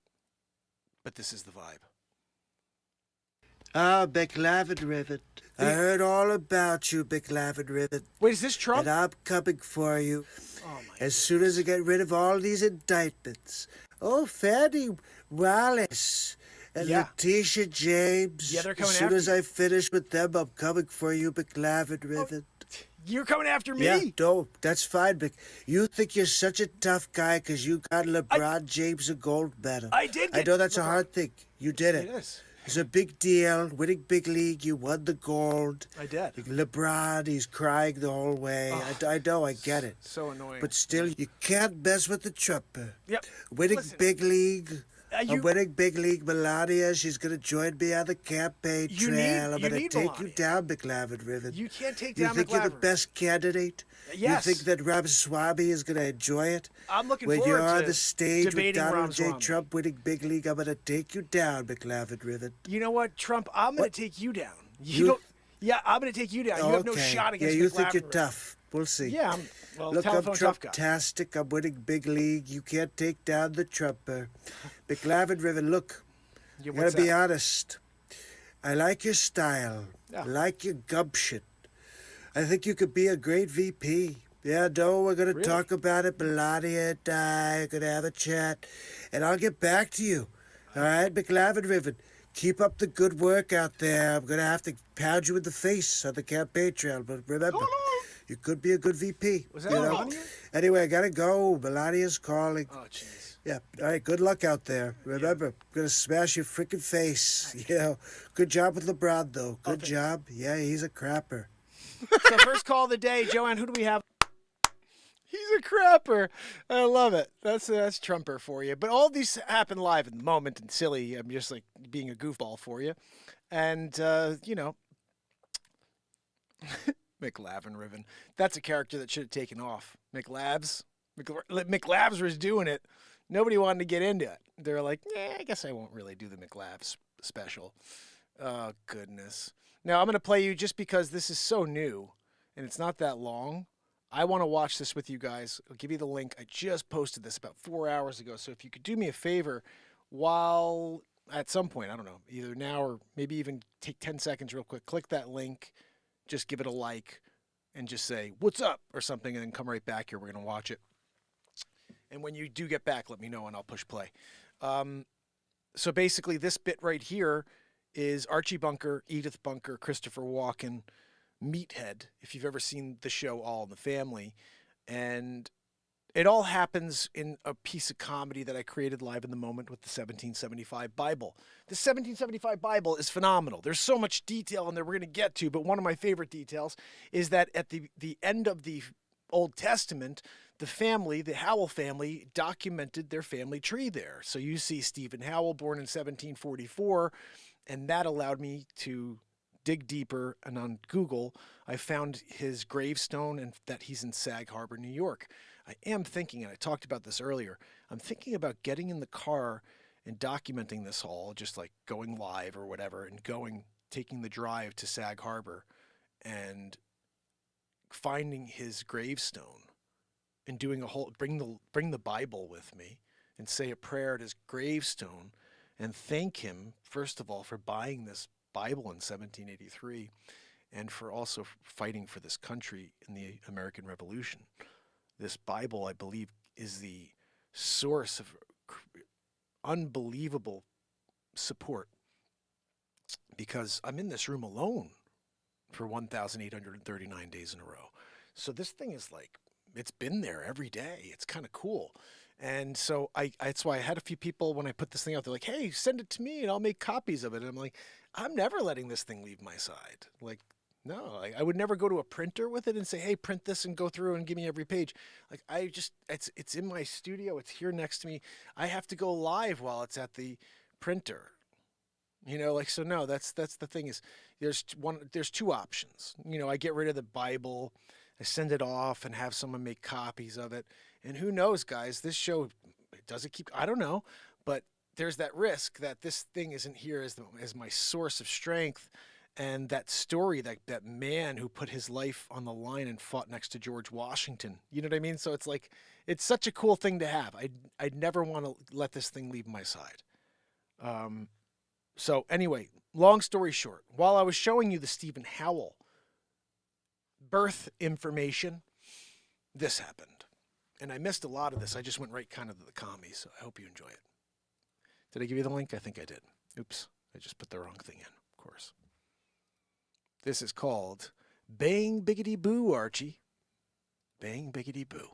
But this is the vibe. Ah, McLavin-Riven. I heard all about you, McLavin-Riven. Wait, is this Trump? And I'm coming for you. Oh, my As soon as I get rid of all these indictments. Oh, Fannie Wallace and Yeah. Letitia James. Yeah, they're coming As soon after as you. I finish with them, I'm coming for you, McLavin-Riven. You're coming after me? Yeah, no, that's fine, Mick. You think you're such a tough guy because you got LeBron James a gold medal. I did I get know that's a LeBron. hard thing. You did it. It is. It's a big deal. Winning big league, you won the gold. I did. LeBron, he's crying the whole way. I know, I get it. So annoying. But still, you can't mess with the Trumper. Yep. Winning Listen, big league. you- I'm winning big league. Melania, she's going to join me on the campaign You trail. I'm need going to take Melania. you down, McLavin-Riven. You can't take You down think you're the McLavin. best candidate? Yes. You think that Ramaswamy is going to enjoy it? I'm looking when forward you're on to the stage with debating Donald J. Ramaswamy. Trump winning big league, I'm going to take you down, McLavin-Riven. You know what, Trump? I'm going to take you down. You- don't. Yeah, I'm going to take you down. You have no shot against Yeah, you think you're McLavin. tough. We'll see. Yeah, well, Look, I'm telephone tough guy. Trump-tastic. I'm winning big league. You can't take down the Trumper. McLavin-Riven, look, Yeah, I gotta what's be that? honest. I like your style. Yeah. I like your gumption. I think you could be a great VP. Yeah, no, we're gonna Really? talk about it. Melania and I are gonna have a chat, and I'll get back to you. All right, McLavin-Riven, keep up the good work out there. I'm gonna have to pound you in the face on the campaign trail, but remember, you could be a good VP. Was that you know? Melania? Anyway, I gotta go. Melania's calling. Oh, jeez. Yeah. All right. Good luck out there. Remember, I'm gonna smash your freaking face. You know. Good job with LeBron, though. Good job. Yeah, he's a crapper. So first call of the day, Joanne. Who do we have? He's a crapper. I love it. That's Trumper for you. But all these happen live in the moment and silly. I'm just like being a goofball for you, and you know, McLavin-Riven. That's a character that should have taken off. McLabs was doing it. Nobody wanted to get into it. They're like, I guess I won't really do the McLabs special. Oh, goodness. Now, I'm going to play you just because this is so new and it's not that long. I want to watch this with you guys. I'll give you the link. I just posted this about 4 hours ago. So if you could do me a favor while at some point, I don't know, either now or maybe even take 10 seconds real quick, click that link, just give it a like and just say, what's up or something, and then come right back here. We're going to watch it. And when you do get back, let me know and I'll push play. So basically this bit right here is Archie Bunker, Edith Bunker, Christopher Walken, Meathead, if you've ever seen the show All in the Family. And it all happens in a piece of comedy that I created live in the moment with the 1775 Bible. The 1775 Bible is phenomenal. There's so much detail in there we're going to get to, but one of my favorite details is that at the end of the Old Testament, the family, the Howell family, documented their family tree there. So you see Stephen Howell, born in 1744, and that allowed me to dig deeper. And on Google, I found his gravestone and that he's in Sag Harbor, New York. I am thinking, and I talked about this earlier, I'm thinking about getting in the car and documenting this all, just like going live or whatever, and taking the drive to Sag Harbor and finding his gravestone and doing a whole, bring the Bible with me and say a prayer at his gravestone and thank him, first of all, for buying this Bible in 1783 and for also fighting for this country in the American Revolution. This Bible, I believe, is the source of unbelievable support because I'm in this room alone for 1,839 days in a row. So this thing is like, it's been there every day. It's kind of cool. And so that's why I had a few people when I put this thing out, they're like, hey, send it to me and I'll make copies of it. And I'm like, I'm never letting this thing leave my side. Like, no, I would never go to a printer with it and say, hey, print this and go through and give me every page. Like it's in my studio. It's here next to me. I have to go live while it's at the printer. So no, that's the thing is there's two options. I get rid of the Bible, I send it off and have someone make copies of it. And who knows, guys, this show, does it keep, I don't know, but there's that risk that this thing isn't here as my source of strength. And that story, that man who put his life on the line and fought next to George Washington, you know what I mean? So it's like, it's such a cool thing to have. I'd never want to let this thing leave my side. So anyway, long story short, while I was showing you the Stephen Howell birth information, this happened. And I missed a lot of this. I just went right kind of to the commies, so I hope you enjoy it. Did I give you the link? I think I did. Oops, I just put the wrong thing in, of course. This is called Bang Biggity Boo, Archie. Bang Biggity Boo.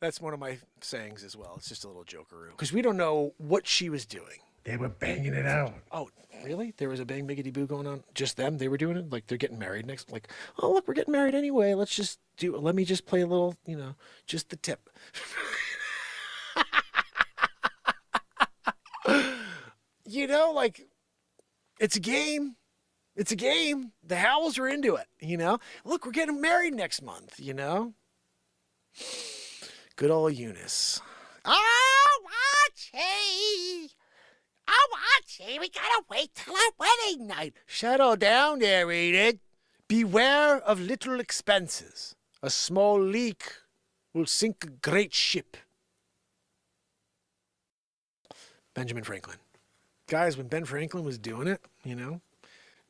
That's one of my sayings as well. It's just a little jokeroo. Because we don't know what she was doing. They were banging it out. Oh, really? There was a Bang Biggity Boo going on? Just them? They were doing it? Like they're getting married next? Like, oh, look, we're getting married anyway. Let me just play a little, just the tip. Like, it's a game. It's a game. The Howells are into it, Look, we're getting married next month, Good old Eunice. Oh, Archie! Oh, Archie, we gotta wait till our wedding night. Settle down there, Edith. Beware of little expenses. A small leak will sink a great ship. Benjamin Franklin. Guys, when Ben Franklin was doing it,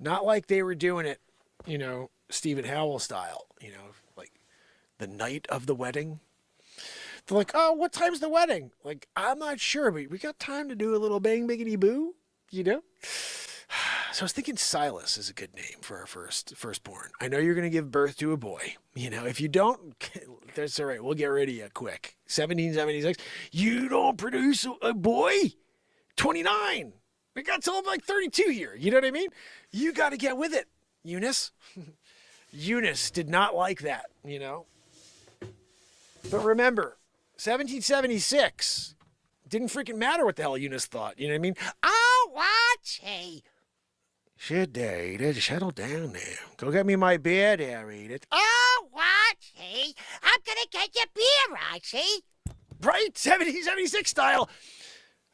not like they were doing it, Stephen Howell style, like the night of the wedding. They're like, oh, what time's the wedding? Like, I'm not sure, but we got time to do a little Bang Biggity Boo, So I was thinking Silas is a good name for our firstborn. I know you're going to give birth to a boy. If you don't, that's all right. We'll get rid of you quick. 1776. You don't produce a boy? 29. We got till I'm like 32 here. You know what I mean? You got to get with it, Eunice. Eunice did not like that, But remember, 1776 didn't freaking matter what the hell Eunice thought. You know what I mean? Oh, Archie! Shit there, Edith. Settle down there. Go get me my beer there, Edith. Oh, Archie! I'm gonna get you beer, Archie! Right? 1776 style.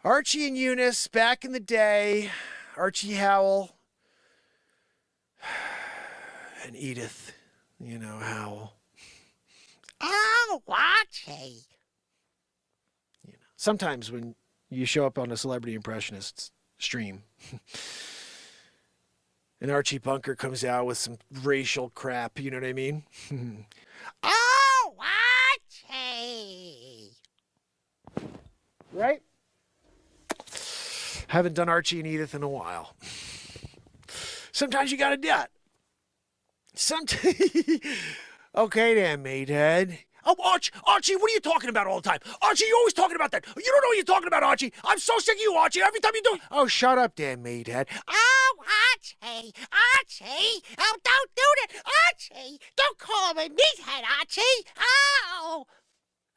Archie and Eunice back in the day. Archie Howell. And Edith, Howell. Oh, Archie! Sometimes when you show up on a Celebrity Impressionist stream and Archie Bunker comes out with some racial crap, you know what I mean? Oh, Archie! Right? Haven't done Archie and Edith in a while. Sometimes you gotta do it. Okay then, matehead. Oh, Archie, what are you talking about all the time? Archie, you're always talking about that. You don't know what you're talking about, Archie. I'm so sick of you, Archie. Every time you do... Oh, shut up there, matehead. Oh, Archie! Archie! Oh, don't do that! Archie! Don't call me meathead, Archie! Oh!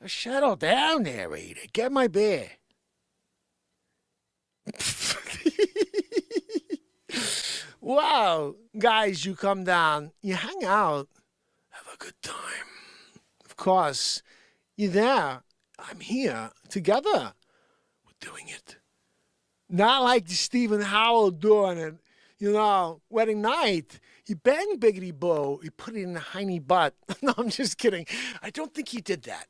Settle down there, Edith. Get my beer. Wow. Guys, you come down. You hang out. Have a good time. Of course, you're there. I'm here. Together. We're doing it. Not like the Stephen Howell doing it. Wedding night. He banged Biggity Boo. He put it in the hiney butt. No, I'm just kidding. I don't think he did that.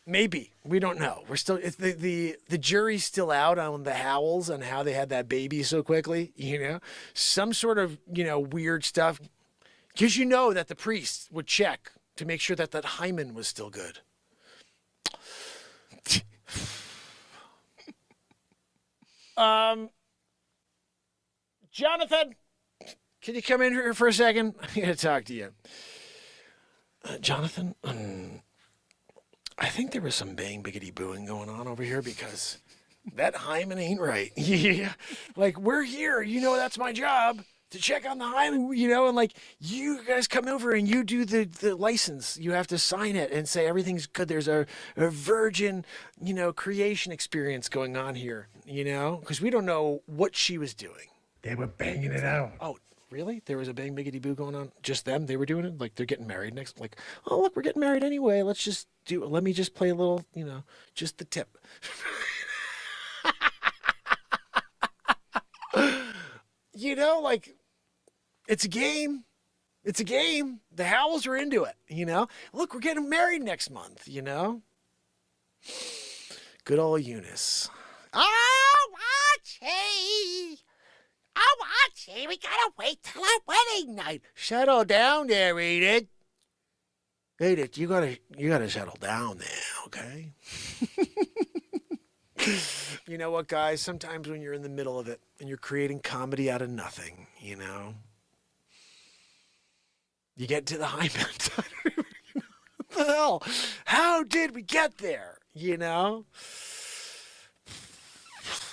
Maybe. We don't know. We're still, the jury's still out on the Howells and how they had that baby so quickly, Some sort of, weird stuff. Because that the priest would check to make sure that hymen was still good. Jonathan, can you come in here for a second? I got to talk to you. Jonathan, I think there was some bang biggity booing going on over here because that hymen ain't right. Yeah. Like, we're here. You know, that's my job to check on the hymen, you know, and like, you guys come over and you do the license. You have to sign it and say everything's good. There's a virgin, you know, creation experience going on here, you know, because we don't know what she was doing. They were banging it out. Oh, really? There was a bang biggity boo going on? Just them? They were doing it? Like, they're getting married next? Like, oh, look, we're getting married anyway. Let me just play a little, you know, just the tip. You know, like, it's a game. It's a game. The Howells are into it, you know? Look, we're getting married next month, you know? Good old Eunice. Oh, Archie! Oh, Archie, we gotta wait till our wedding night. Settle down there, Edith. Edith, you gotta settle down there, okay? You know what, guys? Sometimes when you're in the middle of it and you're creating comedy out of nothing, you know, you get to the high point. What the hell? How did we get there? You know?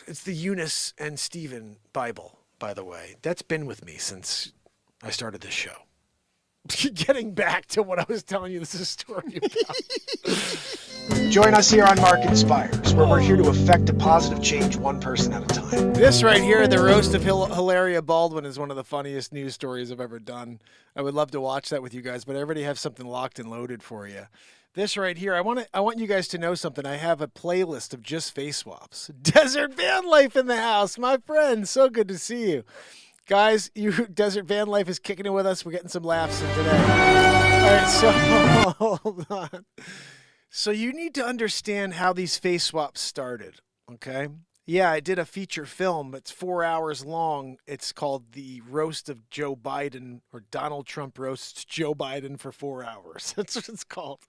It's the Eunice and Stephen Bible, by the way. That's been with me since I started this show. Getting back to what I was telling you, this is a story about. Join us here on Mark Inspires, where we're here to effect a positive change one person at a time. This right here, the roast of Hilaria Baldwin, is one of the funniest news stories I've ever done. I would love to watch that with you guys, but I already have something locked and loaded for you. This right here, I want you guys to know something. I have a playlist of just face swaps. Desert Van Life in the house, my friend. So good to see you. Guys, Desert Van Life is kicking it with us. We're getting some laughs in today. All right, so hold on. So you need to understand how these face swaps started, okay? Yeah, I did a feature film. It's 4 hours long. It's called The Roast of Joe Biden, or Donald Trump Roasts Joe Biden for 4 hours. That's what it's called.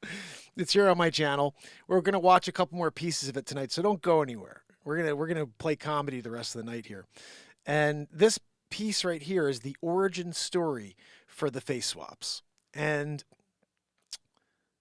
It's here on my channel. We're going to watch a couple more pieces of it tonight, so don't go anywhere. We're going to play comedy the rest of the night here. And this piece right here is the origin story for the face swaps. And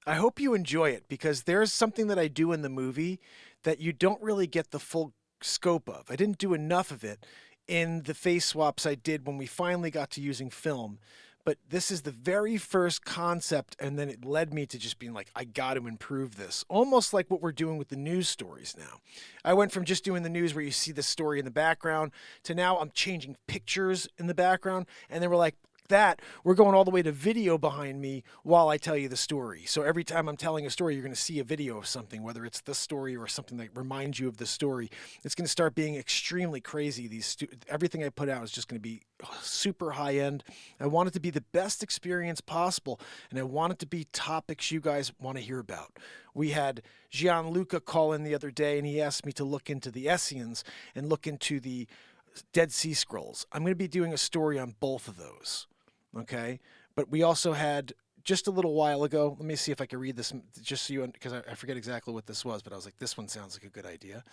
I hope you enjoy it, because there's something that I do in the movie that you don't really get the full scope of. I didn't do enough of it in the face swaps I did when we finally got to using film. But this is the very first concept, and then it led me to just being like, I got to improve this. Almost like what we're doing with the news stories now. I went from just doing the news where you see the story in the background to now I'm changing pictures in the background. And then we're like, that, we're going all the way to video behind me while I tell you the story. So every time I'm telling a story, you're going to see a video of something, whether it's this story or something that reminds you of the story. It's going to start being extremely crazy. Everything I put out is just going to be super high end. I want it to be the best experience possible, and I want it to be topics you guys want to hear about. We had Gianluca call in the other day, and he asked me to look into the Essenes and look into the Dead Sea Scrolls. I'm going to be doing a story on both of those. Okay, but we also had just a little while ago. Let me see if I can read this just so you, because I forget exactly what this was, but I was like, this one sounds like a good idea.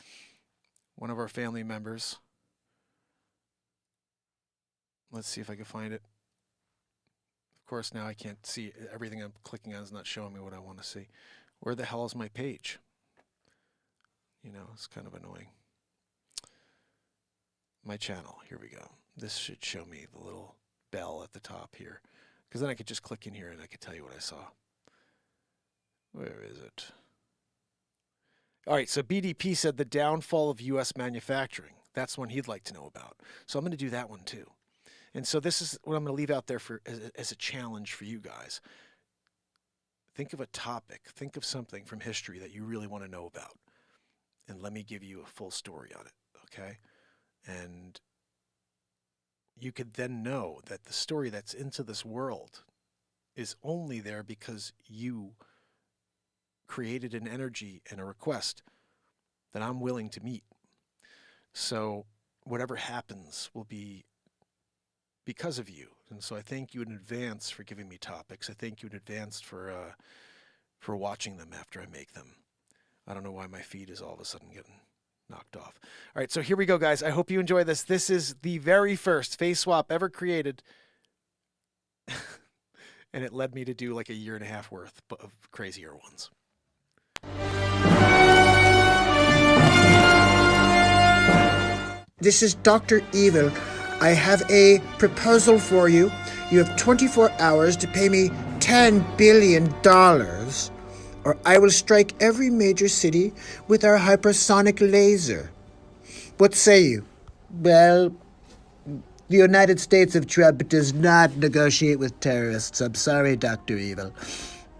One of our family members. Let's see if I can find it. Of course, now I can't see everything I'm clicking on is not showing me what I want to see. Where the hell is my page? You know, it's kind of annoying. My channel. Here we go. This should show me the little bell at the top here, because then I could just click in here and I could tell you what I saw. Where is it? All right, so BDP said the downfall of U.S. manufacturing. That's one he'd like to know about. So I'm going to do that one too. And so this is what I'm going to leave out there for as a challenge for you guys. Think of a topic. Think of something from history that you really want to know about. And let me give you a full story on it, okay? And you could then know that the story that's into this world is only there because you created an energy and a request that I'm willing to meet. So whatever happens will be because of you. And so I thank you in advance for giving me topics. I thank you in advance for watching them after I make them. I don't know why my feed is all of a sudden getting knocked off. All right, so here we go, guys. I hope you enjoy this. This is the very first face swap ever created. and it led me to do like a year and a half worth of crazier ones. This is Dr. Evil. I have a proposal for you. You have 24 hours to pay me $10 billion, or I will strike every major city with our hypersonic laser. What say you? Well, the United States of Trump does not negotiate with terrorists. I'm sorry, Dr. Evil.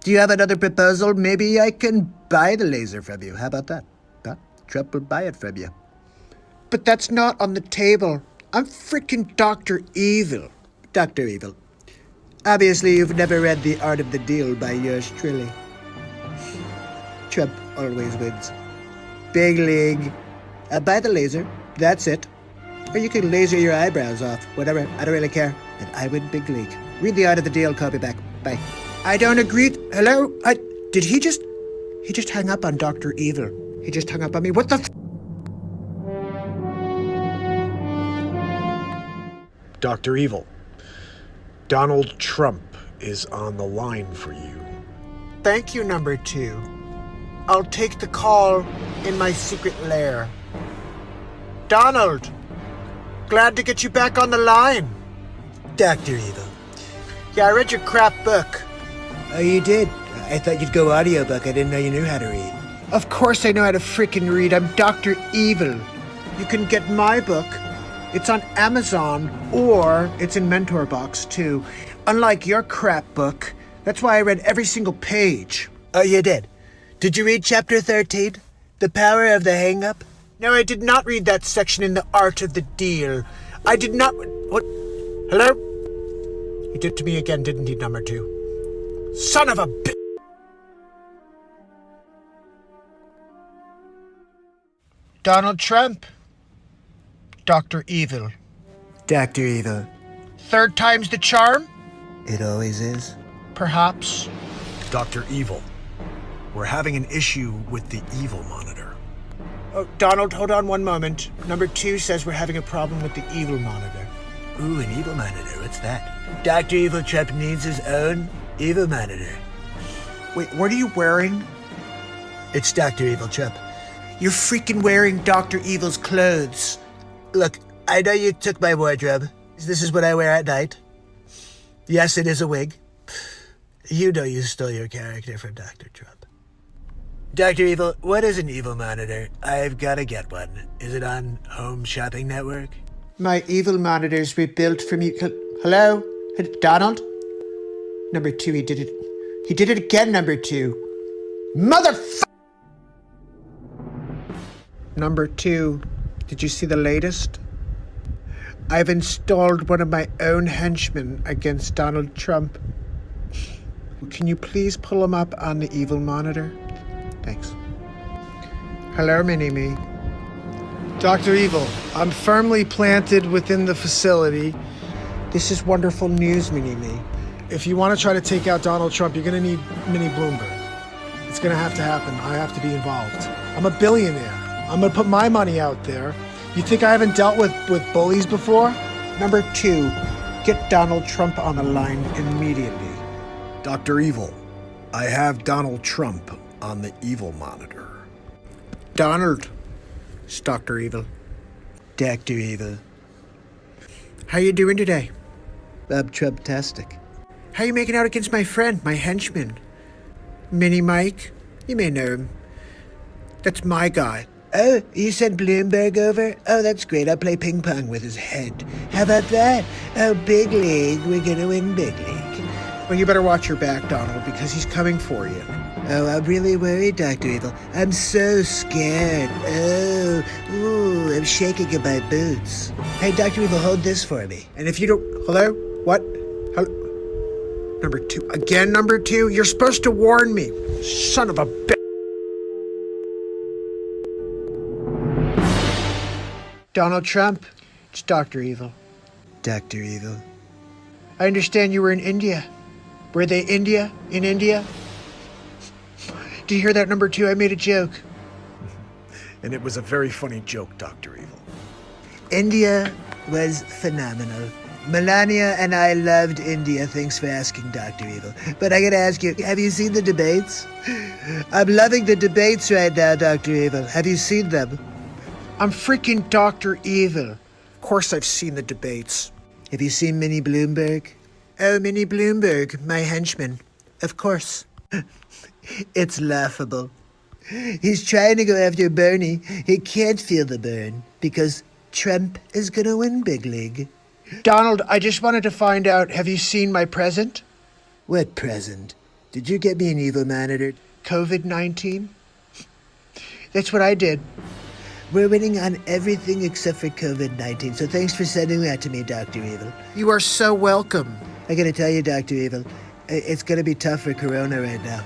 Do you have another proposal? Maybe I can buy the laser from you. How about that? Huh? Trump will buy it from you. But that's not on the table. I'm freaking Dr. Evil. Dr. Evil. Obviously, you've never read The Art of the Deal by yours truly. Trump always wins. Big league. I'll buy the laser. That's it. Or you can laser your eyebrows off. Whatever. I don't really care. And I win big league. Read The Art of the Deal. Call me back. Bye. I don't agree. Hello? Did he just hung up on Dr. Evil. He just hung up on me. What the Dr. Evil, Donald Trump is on the line for you. Thank you, number 2. I'll take the call in my secret lair. Donald, glad to get you back on the line. Dr. Evil. Yeah, I read your crap book. Oh, you did? I thought you'd go audiobook. I didn't know you knew how to read. Of course I know how to freaking read. I'm Dr. Evil. You can get my book. It's on Amazon, or it's in Mentor Box, too. Unlike your crap book. That's why I read every single page. Oh, you did? Did you read chapter 13? The Power of the Hang-Up? No, I did not read that section in The Art of the Deal. I did not... What? Hello? He did it to me again, didn't he, number 2? Son of a bitch! Donald Trump. Dr. Evil. Dr. Evil. Third time's the charm? It always is. Perhaps. Dr. Evil, we're having an issue with the Evil monitor. Oh, Donald, hold on one moment. Number 2 says we're having a problem with the Evil monitor. Ooh, an Evil monitor. What's that? Dr. Evil Trump needs his own Evil monitor. Wait, what are you wearing? It's Dr. Evil Trump. You're freaking wearing Dr. Evil's clothes. Look, I know you took my wardrobe. This is what I wear at night. Yes, it is a wig. You know you stole your character from Dr. Trump. Dr. Evil, what is an Evil monitor? I've got to get one. Is it on Home Shopping Network? My Evil monitors were built from you. Hello? Donald? Number 2, he did it. He did it again, number 2. Motherfucker! Number 2. Did you see the latest? I've installed one of my own henchmen against Donald Trump. Can you please pull him up on the Evil monitor? Thanks. Hello, Mini-Me. Dr. Evil, I'm firmly planted within the facility. This is wonderful news, Mini-Me. If you want to try to take out Donald Trump, you're going to need Mini Bloomberg. It's going to have to happen. I have to be involved. I'm a billionaire. I'm going to put my money out there. You think I haven't dealt with bullies before? Number 2, get Donald Trump on the line immediately. Dr. Evil, I have Donald Trump on the Evil monitor. Donald. It's Dr. Evil. Dr. Evil. How you doing today? I'm Trump-tastic. How you making out against my friend, my henchman? Mini Mike? You may know him. That's my guy. Oh, you sent Bloomberg over? Oh, that's great. I'll play ping pong with his head. How about that? Oh, big league. We're gonna win big league. Well, you better watch your back, Donald, because he's coming for you. Oh, I'm really worried, Dr. Evil. I'm so scared. Oh, ooh, I'm shaking in my boots. Hey, Dr. Evil, hold this for me. And if you don't... Hello? What? Hello? Number 2. Again, number 2? You're supposed to warn me. Son of a bitch. Donald Trump, it's Dr. Evil. Dr. Evil. I understand you were in India. Were they India? In India? Do you hear that, number 2? I made a joke. And it was a very funny joke, Dr. Evil. India was phenomenal. Melania and I loved India. Thanks for asking, Dr. Evil. But I gotta ask you, have you seen the debates? I'm loving the debates right now, Dr. Evil. Have you seen them? I'm freaking Dr. Evil. Of course I've seen the debates. Have you seen Minnie Bloomberg? Oh, Minnie Bloomberg, my henchman. Of course. It's laughable. He's trying to go after Bernie. He can't feel the burn because Trump is gonna win big league. Donald, I just wanted to find out, have you seen my present? What present? Did you get me an evil monitor? COVID-19? That's what I did. We're winning on everything except for COVID-19, so thanks for sending that to me, Dr. Evil. You are so welcome. I gotta tell you, Dr. Evil, it's gonna be tough for Corona right now.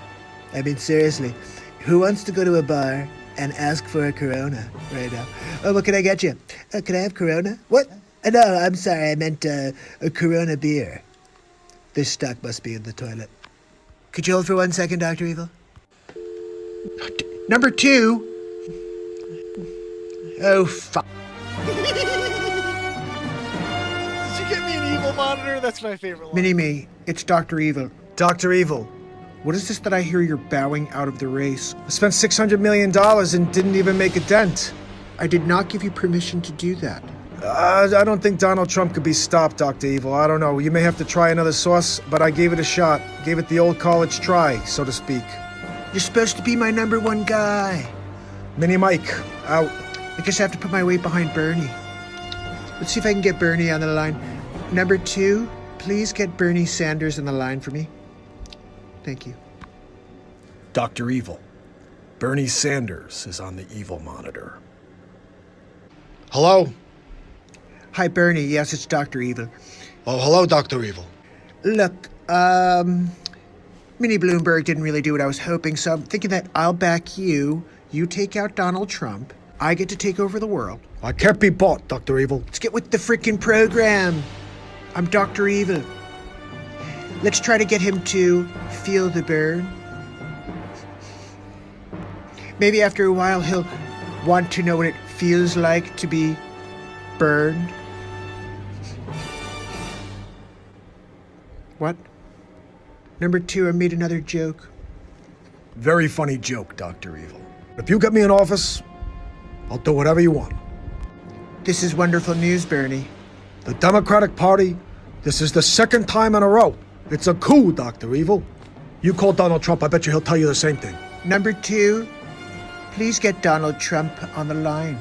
I mean, seriously, who wants to go to a bar and ask for a Corona right now? Oh, what can I get you? Can I have Corona? What? No, I'm sorry, I meant a Corona beer. This stock must be in the toilet. Could you hold for 1 second, Dr. Evil? Number 2. Oh, fuck. Did you get me an evil monitor? That's my favorite one. Mini-me, it's Dr. Evil. Dr. Evil, What is this that I hear you're bowing out of the race? I spent $600 million and didn't even make a dent. I did not give you permission to do that. I don't think Donald Trump could be stopped, Dr. Evil. I don't know. You may have to try another sauce, but I gave it a shot. Gave it the old college try, so to speak. You're supposed to be my number 1 guy. Mini Mike, out. I guess I have to put my weight behind Bernie. Let's see if I can get Bernie on the line. Number 2, please get Bernie Sanders on the line for me. Thank you. Dr. Evil. Bernie Sanders is on the evil monitor. Hello? Hi, Bernie. Yes, it's Dr. Evil. Oh, hello, Dr. Evil. Look, Minnie Bloomberg didn't really do what I was hoping, so I'm thinking that I'll back you. You take out Donald Trump. I get to take over the world. I can't be bought, Dr. Evil. Let's get with the freaking program. I'm Dr. Evil. Let's try to get him to feel the burn. Maybe after a while he'll want to know what it feels like to be burned. What? Number 2, I made another joke. Very funny joke, Dr. Evil. If you get me in office, I'll do whatever you want. This is wonderful news, Bernie. The Democratic Party, this is the 2nd time in a row. It's a coup, Dr. Evil. You call Donald Trump, I bet you he'll tell you the same thing. Number 2, please get Donald Trump on the line.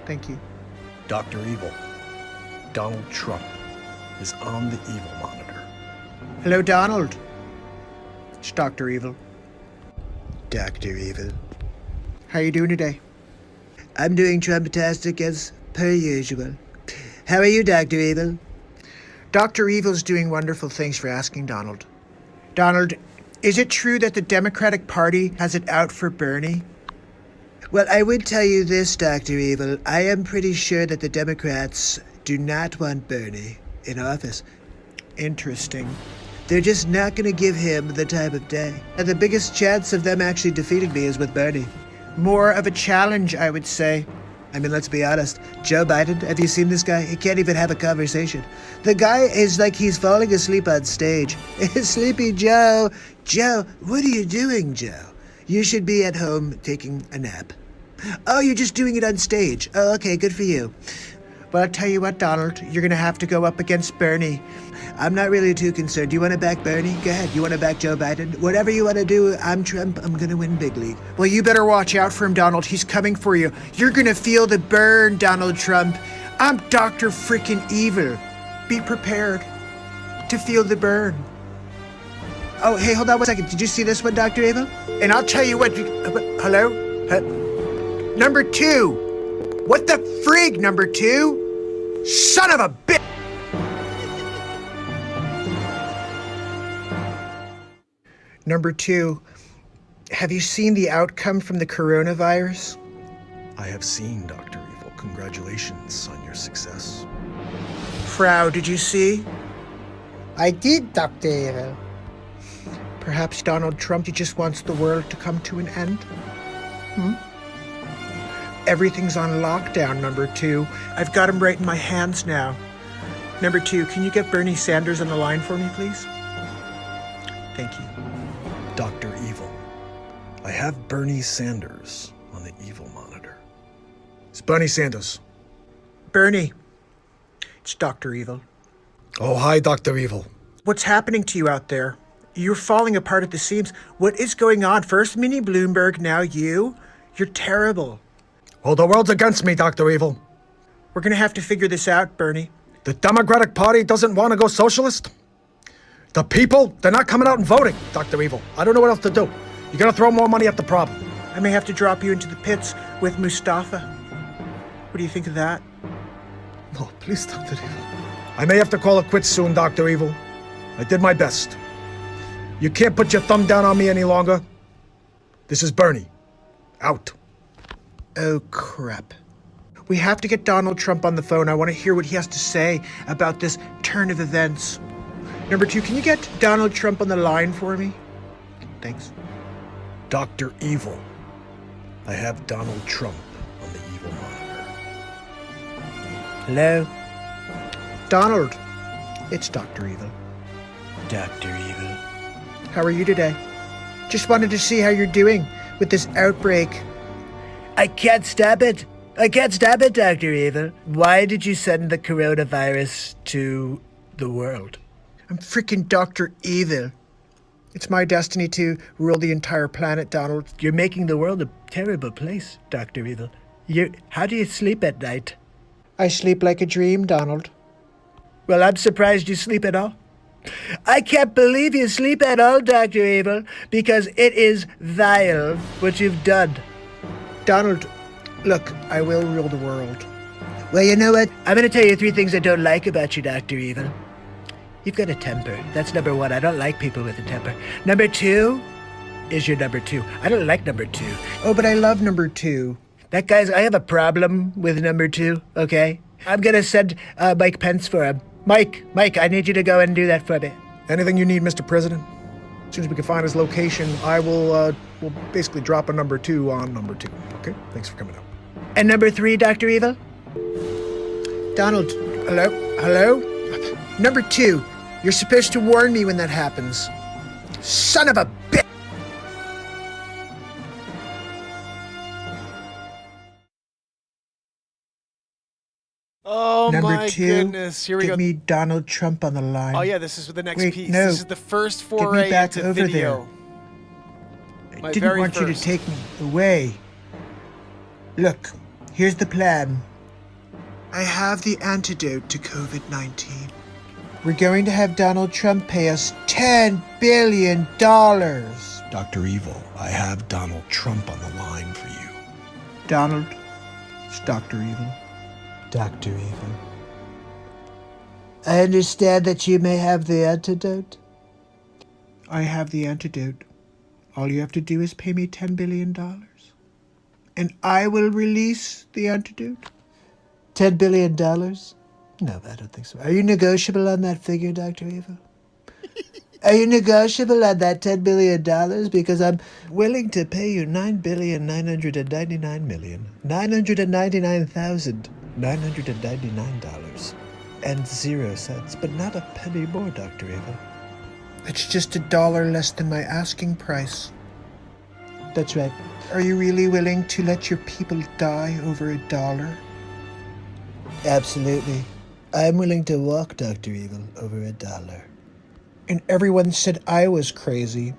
Thank you. Dr. Evil. Donald Trump is on the evil monitor. Hello, Donald. It's Dr. Evil. Dr. Evil. How you doing today? I'm doing Trump-tastic as per usual. How are you, Dr. Evil? Dr. Evil's doing wonderful. Thanks for asking, Donald. Donald, is it true that the Democratic Party has it out for Bernie? Well, I would tell you this, Dr. Evil. I am pretty sure that the Democrats do not want Bernie in office. Interesting. They're just not going to give him the time of day. And the biggest chance of them actually defeating me is with Bernie. More of a challenge, I would say. I mean, let's be honest. Joe Biden, have you seen this guy? He can't even have a conversation. The guy is like he's falling asleep on stage. Sleepy Joe. Joe, what are you doing, Joe? You should be at home taking a nap. Oh, you're just doing it on stage. Oh, okay, good for you. Well, I'll tell you what, Donald, you're going to have to go up against Bernie. I'm not really too concerned. Do you want to back Bernie? Go ahead. You want to back Joe Biden? Whatever you want to do, I'm Trump. I'm going to win big league. Well, you better watch out for him, Donald. He's coming for you. You're going to feel the burn, Donald Trump. I'm Dr. Freaking Evil. Be prepared to feel the burn. Oh, hey, hold on 1 second. Did you see this one, Dr. Evil? And I'll tell you what. Hello? Number 2. What the frig, number 2? Son of a bitch! Number 2, have you seen the outcome from the coronavirus? I have seen, Dr. Evil. Congratulations on your success. Frau, did you see? I did, Dr. Evil. Perhaps Donald Trump, he just wants the world to come to an end? Everything's on lockdown, number 2. I've got him right in my hands now. Number 2, can you get Bernie Sanders on the line for me, please? Thank you. Dr. Evil. I have Bernie Sanders on the evil monitor. It's Bernie Sanders. Bernie, it's Dr. Evil. Oh, hi, Dr. Evil. What's happening to you out there? You're falling apart at the seams. What is going on? First Mini Bloomberg, now you? You're terrible. Oh, the world's against me, Dr. Evil. We're gonna have to figure this out, Bernie. The Democratic Party doesn't want to go socialist. The people, they're not coming out and voting, Dr. Evil. I don't know what else to do. You gotta throw more money at the problem. I may have to drop you into the pits with Mustafa. What do you think of that? No, please, Dr. Evil. I may have to call it quits soon, Dr. Evil. I did my best. You can't put your thumb down on me any longer. This is Bernie. Out. Oh, crap. We have to get Donald Trump on the phone. I want to hear what he has to say about this turn of events. Number 2, can you get Donald Trump on the line for me? Thanks. Dr. Evil. I have Donald Trump on the evil monitor. Hello? Donald, it's Dr. Evil. Dr. Evil. How are you today? Just wanted to see how you're doing with this outbreak. I can't stop it. I can't stop it, Dr. Evil. Why did you send the coronavirus to the world? I'm freaking Dr. Evil. It's my destiny to rule the entire planet, Donald. You're making the world a terrible place, Dr. Evil. How do you sleep at night? I sleep like a dream, Donald. Well, I'm surprised you sleep at all. I can't believe you sleep at all, Dr. Evil, because it is vile what you've done. Donald, look, I will rule the world. Well, you know what? I'm going to tell you 3 things I don't like about you, Dr. Evil. You've got a temper. That's number 1. I don't like people with a temper. Number 2 is your number 2. I don't like number 2. Oh, but I love number 2. That guy's, I have a problem with number 2, okay? I'm going to send Mike Pence for him. Mike, I need you to go and do that for me. Anything you need, Mr. President? As soon as we can find his location, I will basically drop a number 2 on number 2. Okay? Thanks for coming up. And number 3, Dr. Evil? Donald, hello? Number 2, you're supposed to warn me when that happens. Son of a bitch! Oh Number my 2, goodness! Here we get go. me Donald Trump on the line. Oh yeah, this is the next Wait, piece. no. This is the first Get me foray back into over video. I didn't want you to take me away. Look, here's the plan. I have the antidote to COVID-19. We're going to have Donald Trump pay us $10 billion. Dr. Evil, I have Donald Trump on the line for you. Donald, it's Dr. Evil. Dr. Evil. I understand that you may have the antidote. I have the antidote. All you have to do is pay me $10 billion. And I will release the antidote. $10 billion? No, I don't think so. Are you negotiable on that figure, Dr. Evil? Are you negotiable on that $10 billion? Because I'm willing to pay you $9,999,999.00, but not a penny more, Dr. Evil. It's just $1 less than my asking price. That's right. Are you really willing to let your people die over $1? Absolutely. I'm willing to walk, Dr. Evil, over $1. And everyone said I was crazy.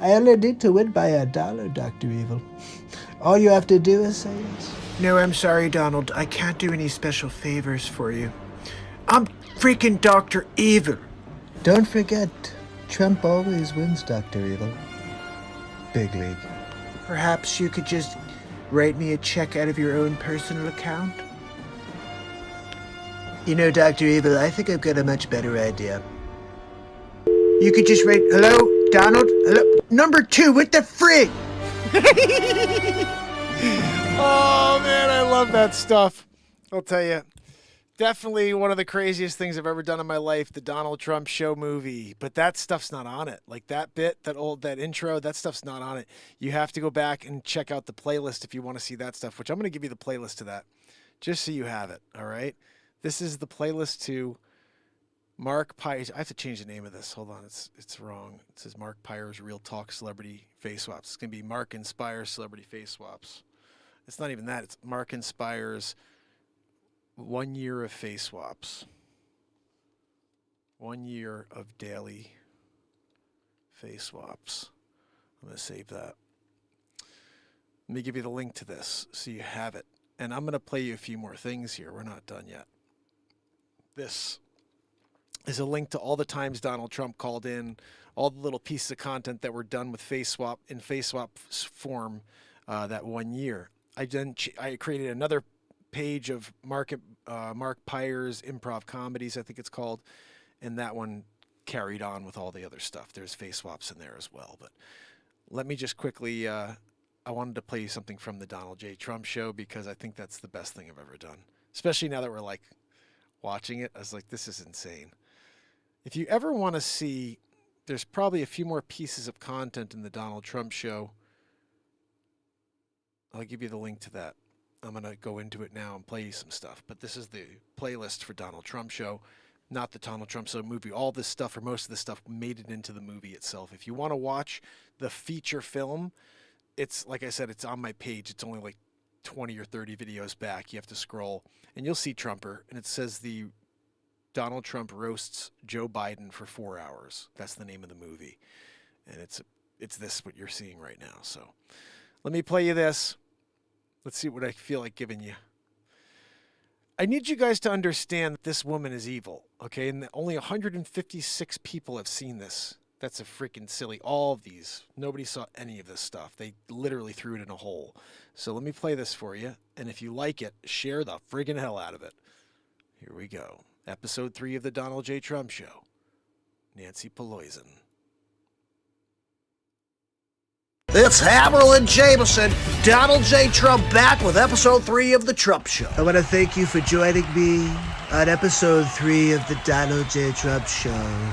I only need to win by $1, Dr. Evil. All you have to do is say yes. No, I'm sorry, Donald. I can't do any special favors for you. I'm freaking Dr. Evil. Don't forget, Trump always wins, Dr. Evil. Big league. Perhaps you could just write me a check out of your own personal account? You know, Dr. Evil, I think I've got a much better idea. You could just write, hello, Donald? Hello? Number 2, what the frick? Oh man, I love that stuff. I'll tell you. Definitely one of the craziest things I've ever done in my life, the Donald Trump show movie. But that stuff's not on it. Like that bit, that intro, that stuff's not on it. You have to go back and check out the playlist if you want to see that stuff, which I'm going to give you the playlist to that, just so you have it, all right? This is the playlist to Mark Pires. I have to change the name of this. Hold on, it's wrong. It says Mark Pires Real Talk Celebrity Face Swaps. It's gonna be Mark Inspires Celebrity Face Swaps. It's not even that. It's Mark Inspires 1 year of face swaps. 1 year of daily face swaps. I'm gonna save that. Let me give you the link to this so you have it. And I'm gonna play you a few more things here. We're not done yet. This is a link to all the times Donald Trump called in, all the little pieces of content that were done with face swap in face swap form that 1 year. I created another page of Mark Pires improv comedies, I think it's called, and that one carried on with all the other stuff. There's face swaps in there as well. But let me just quickly, I wanted to play you something from the Donald J. Trump show because I think that's the best thing I've ever done, especially now that we're like watching it. I was like, this is insane. If you ever want to see, there's probably a few more pieces of content in the Donald Trump show. I'll give you the link to that. I'm going to go into it now and play you some stuff. But this is the playlist for Donald Trump show, not the Donald Trump show movie. All this stuff, or most of this stuff, made it into the movie itself. If you want to watch the feature film, it's, like I said, it's on my page. It's only like 20 or 30 videos back. You have to scroll, and you'll see Trumper, and it says the Donald Trump roasts Joe Biden for 4 hours. That's the name of the movie. And it's this, what you're seeing right now. So let me play you this. Let's see what I feel like giving you. I need you guys to understand that this woman is evil, okay? And only 156 people have seen this. That's a freaking silly. All of these. Nobody saw any of this stuff. They literally threw it in a hole. So let me play this for you. And if you like it, share the friggin' hell out of it. Here we go. Episode 3 of the Donald J. Trump Show. Nancy Pelosi. It's Hammerl and Jameson, Donald J. Trump back with episode 3 of The Trump Show. I want to thank you for joining me on episode 3 of the Donald J. Trump Show.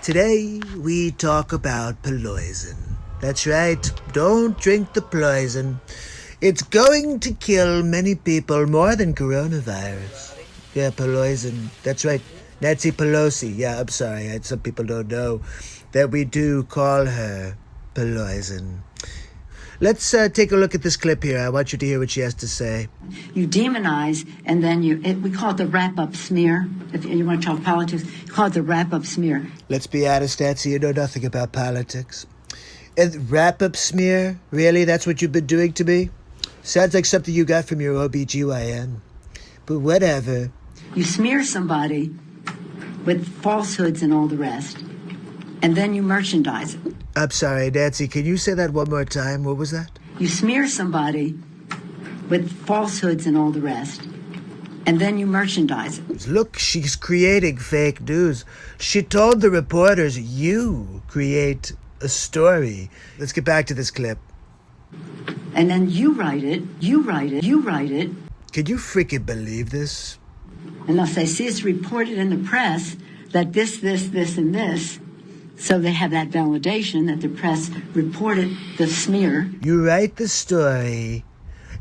Today, we talk about poison. That's right, don't drink the poison. It's going to kill many people more than coronavirus. Yeah, poison. That's right, Nancy Pelosi. Yeah, I'm sorry, some people don't know that we do call her poison. Let's take a look at this clip here. I want you to hear what she has to say. You demonize, and then we call it the wrap-up smear. If you want to talk politics, you call it the wrap-up smear. Let's be honest, Nancy, you know nothing about politics. And wrap-up smear? Really? That's what you've been doing to me? Sounds like something you got from your OBGYN. But whatever. You smear somebody with falsehoods and all the rest, and then you merchandise it. I'm sorry, Nancy, can you say that one more time? What was that? You smear somebody with falsehoods and all the rest, and then you merchandise it. Look, she's creating fake news. She told the reporters, you create a story. Let's get back to this clip. And then you write it. Can you freaking believe this? Unless they see it's reported in the press that this, and this, so they have that validation that the press reported the smear. You write the story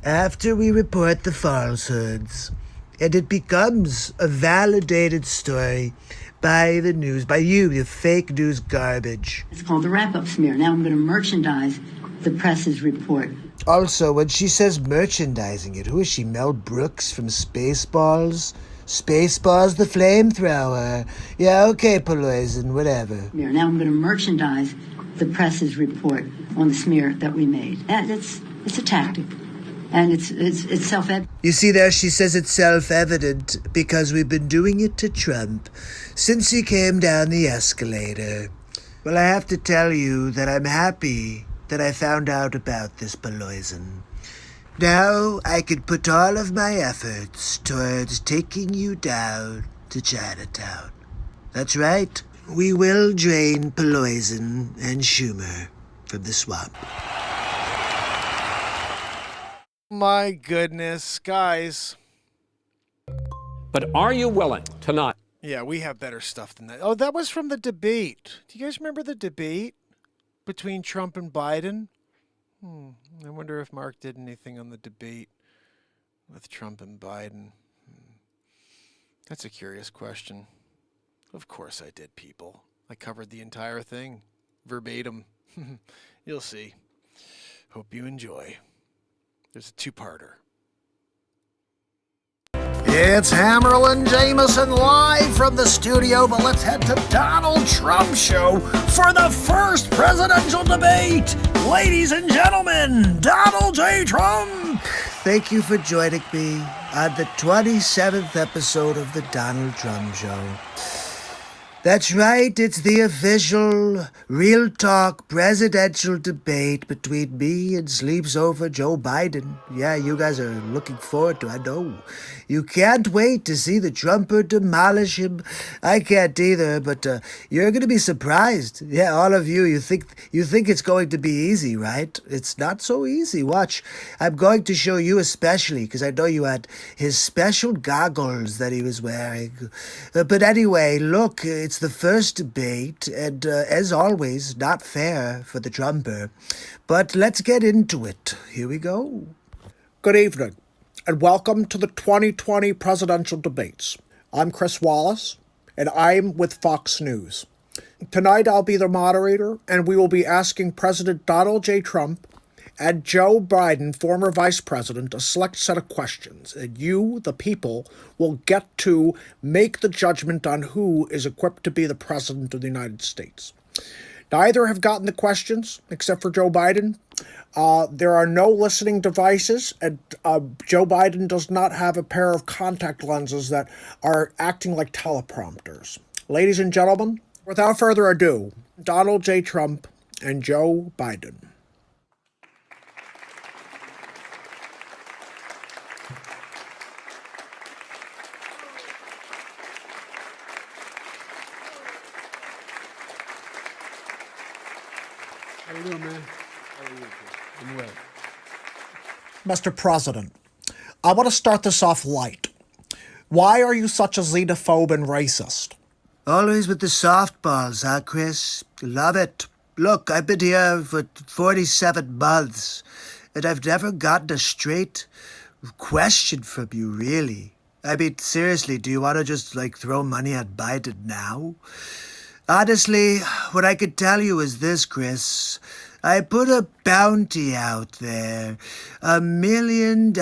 after we report the falsehoods, and it becomes a validated story by the news, by you, the fake news garbage. It's called the wrap-up smear. Now I'm going to merchandise the press's report. Also, when she says merchandising it, who is she, Mel Brooks from Spaceballs? Spaceballs the flamethrower. Yeah, okay, poison, whatever. Now I'm going to merchandise the press's report on the smear that we made. And it's a tactic. And it's self-evident. You see there, she says it's self-evident because we've been doing it to Trump since he came down the escalator. Well, I have to tell you that I'm happy that I found out about this poison. Now I can put all of my efforts towards taking you down to Chinatown. That's right, we will drain poison and Schumer from the swamp. My goodness, guys. But are you willing to not? Yeah, we have better stuff than that. Oh, that was from the debate. Do you guys remember the debate between Trump and Biden? I wonder if Mark did anything on the debate with Trump and Biden. That's a curious question. Of course I did, people. I covered the entire thing, verbatim. You'll see. Hope you enjoy. There's a two-parter. It's Hammerlin Jameson live from the studio, but let's head to Donald Trump's show for the first presidential debate. Ladies and gentlemen, Donald J. Trump. Thank you for joining me on the 27th episode of the Donald Trump Show. That's right, it's the official, real talk presidential debate between me and Sleeps Over Joe Biden. Yeah, you guys are looking forward to it, I know. You can't wait to see the Trumper demolish him. I can't either, but you're going to be surprised. Yeah, all of you, you think it's going to be easy, right? It's not so easy. Watch, I'm going to show you especially, because I know you had his special goggles that he was wearing. But anyway, look, it's the first debate, and as always, not fair for the Trumper. But let's get into it. Here we go. Good evening, and welcome to the 2020 presidential debates. I'm Chris Wallace, and I'm with Fox News. Tonight I'll be the moderator, and we will be asking President Donald J. Trump and Joe Biden, former vice president, a select set of questions, and you, the people, will get to make the judgment on who is equipped to be the president of the United States. Neither have gotten the questions, except for Joe Biden. There are no listening devices, and Joe Biden does not have a pair of contact lenses that are acting like teleprompters. Ladies and gentlemen, without further ado, Donald J. Trump and Joe Biden. How you doing, man? How are you? I'm well. Mr. President, I want to start this off light. Why are you such a xenophobe and racist? Always with the softballs, huh, Chris? Love it. Look, I've been here for 47 months, and I've never gotten a straight question from you, really. I mean, seriously, do you want to just, throw money at Biden now? Honestly, what I could tell you is this, Chris. I put a bounty out there, $1 million,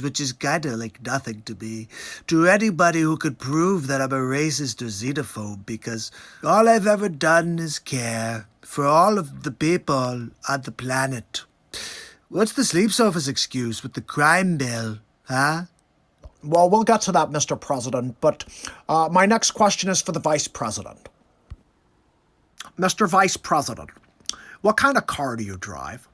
which is kind of like nothing to me, to anybody who could prove that I'm a racist or xenophobe, because all I've ever done is care for all of the people on the planet. What's the Sleeps Over's excuse with the crime bill, huh? Well, we'll get to that, Mr. President, but my next question is for the Vice President. Mr. Vice President, what kind of car do you drive?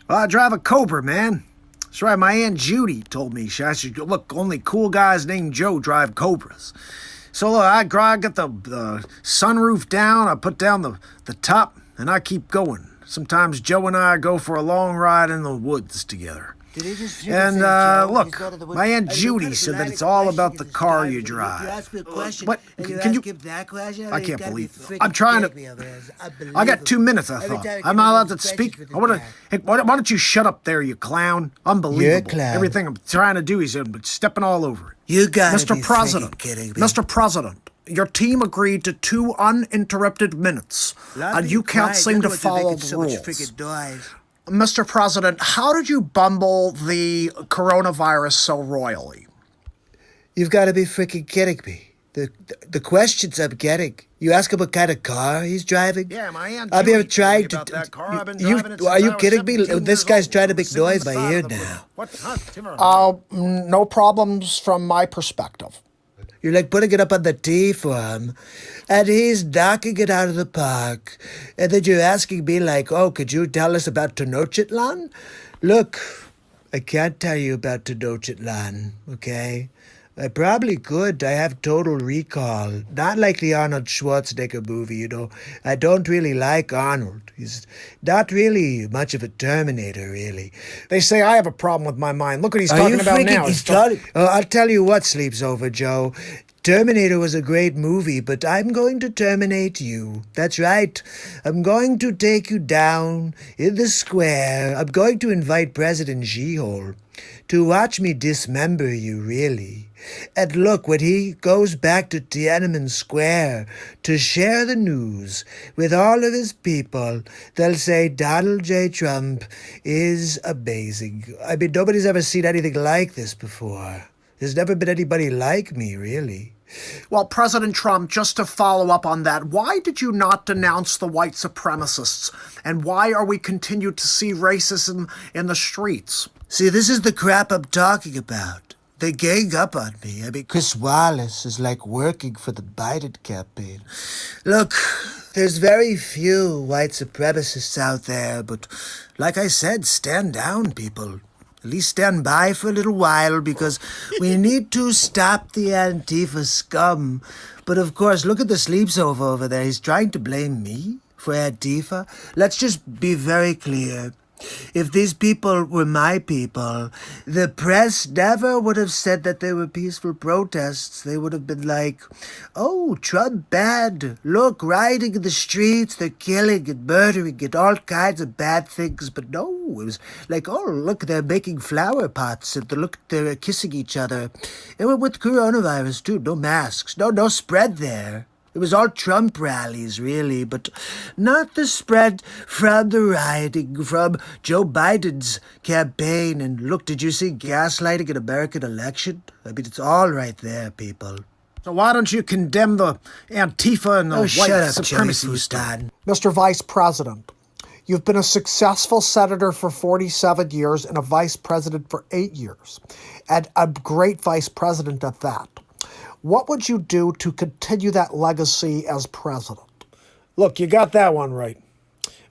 Well, I drive a Cobra, man. That's right, my Aunt Judy told me I should look, only cool guys named Joe drive Cobras. So look, I get the sunroof down, I put down the top, and I keep going. Sometimes Joe and I go for a long ride in the woods together. And look, my Aunt Judy said that it's all about the car you drive. What? Can you? I can't believe it. I'm trying to. I got 2 minutes, I thought. I'm not allowed to speak. Hey, why don't you shut up there, you clown? Unbelievable. You're a clown. Everything I'm trying to do, he's stepping all over it. You gotta Mr. be President, kidding me. Mr. President, your team agreed to 2 uninterrupted minutes, and you can't seem to follow the rules. Mr. President, how did you bumble the coronavirus so royally? You've got to be freaking kidding me. The questions I'm getting. You ask him what kind of car he's driving? Yeah, my Aunt I've Judy been trying told me about to. that car. I've been driving it since Are you I was kidding me? 17 This years guy's old. trying to make Sitting on noise the by side ear of the now. What? No problems from my perspective. You're like putting it up on the tee for him, and he's knocking it out of the park. And then you're asking me oh, could you tell us about Tenochtitlan? Look, I can't tell you about Tenochtitlan, okay? I probably could. I have total recall. Not like the Arnold Schwarzenegger movie, I don't really like Arnold. He's not really much of a Terminator, really. They say I have a problem with my mind. Look what he's talking about now. I'll tell you what, Sleeps Over, Joe. Terminator was a great movie, but I'm going to terminate you. That's right. I'm going to take you down in the square. I'm going to invite President Xi-Hole. to watch me dismember you, really. And look, when he goes back to Tiananmen Square to share the news with all of his people, they'll say Donald J. Trump is amazing. I mean, nobody's ever seen anything like this before. There's never been anybody like me, really. Well, President Trump, just to follow up on that, why did you not denounce the white supremacists? And why are we continued to see racism in the streets? See, this is the crap I'm talking about. They gang up on me. I mean, Chris Wallace is like working for the Biden campaign. Look, there's very few white supremacists out there, but like I said, stand down, people. At least stand by for a little while, because we need to stop the Antifa scum. But of course, look at the sleep sofa over there. He's trying to blame me for Antifa. Let's just be very clear. If these people were my people, the press never would have said that they were peaceful protests. They would have been like, oh, Trump bad. Look, rioting in the streets, they're killing and murdering and all kinds of bad things. But no, it was like, oh, look, they're making flower pots and look, they're kissing each other. And with coronavirus, too, no masks, no spread there. It was all Trump rallies, really, but not the spread from the rioting, from Joe Biden's campaign. And look, did you see gaslighting an American election? I mean, it's all right there, people. So why don't you condemn the Antifa and the white supremacy? Mr. Vice President, you've been a successful senator for 47 years and a vice president for 8 years, and a great vice president at that. What would you do to continue that legacy as president? Look, you got that one right.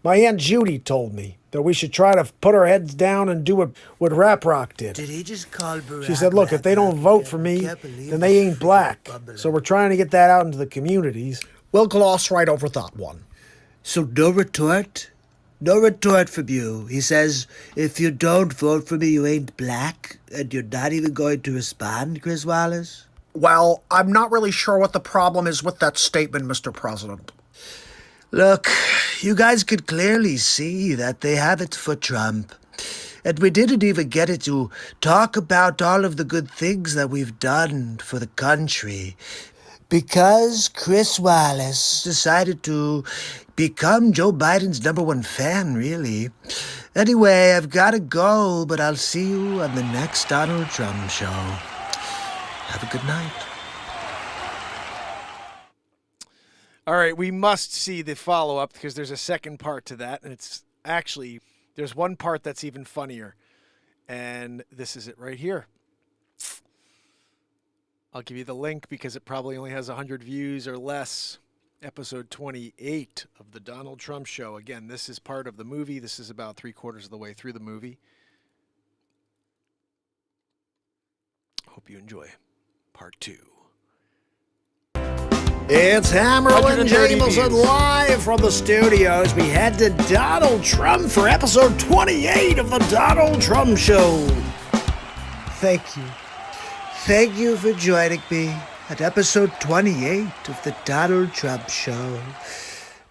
My Aunt Judy told me that we should try to put our heads down and do what Rap Rock did. Did he just call Barack? She said, look, if they don't vote for me, then they ain't black. So we're trying to get that out into the communities. We'll gloss right over that one. So no retort? No retort from you. He says, if you don't vote for me, you ain't black, and you're not even going to respond, Chris Wallace? Well, I'm not really sure what the problem is with that statement, Mr. President. Look, you guys could clearly see that they have it for Trump. And we didn't even get it to talk about all of the good things that we've done for the country. Because Chris Wallace decided to become Joe Biden's #1 fan, really. Anyway, I've got to go, but I'll see you on the next Donald Trump show. Have a good night. All right, we must see the follow-up because there's a second part to that, and it's actually, there's one part that's even funnier, and this is it right here. I'll give you the link because it probably only has 100 views or less. Episode 28 of the Donald Trump Show. Again, this is part of the movie. This is about 3/4 of the way through the movie. Hope you enjoy part 2. It's Hammerlin Jameson live from the studios. We head to Donald Trump for episode 28 of the Donald Trump Show. Thank you. Thank you for joining me at episode 28 of the Donald Trump Show.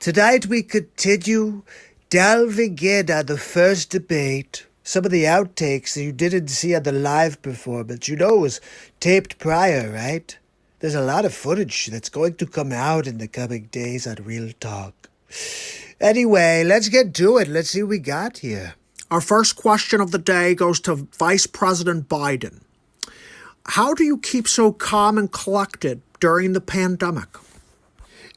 Tonight we continue delving in on the first debate. Some of the outtakes that you didn't see on the live performance, it was taped prior, right? There's a lot of footage that's going to come out in the coming days on Real Talk. Anyway, let's get to it. Let's see what we got here. Our first question of the day goes to Vice President Biden. How do you keep so calm and collected during the pandemic?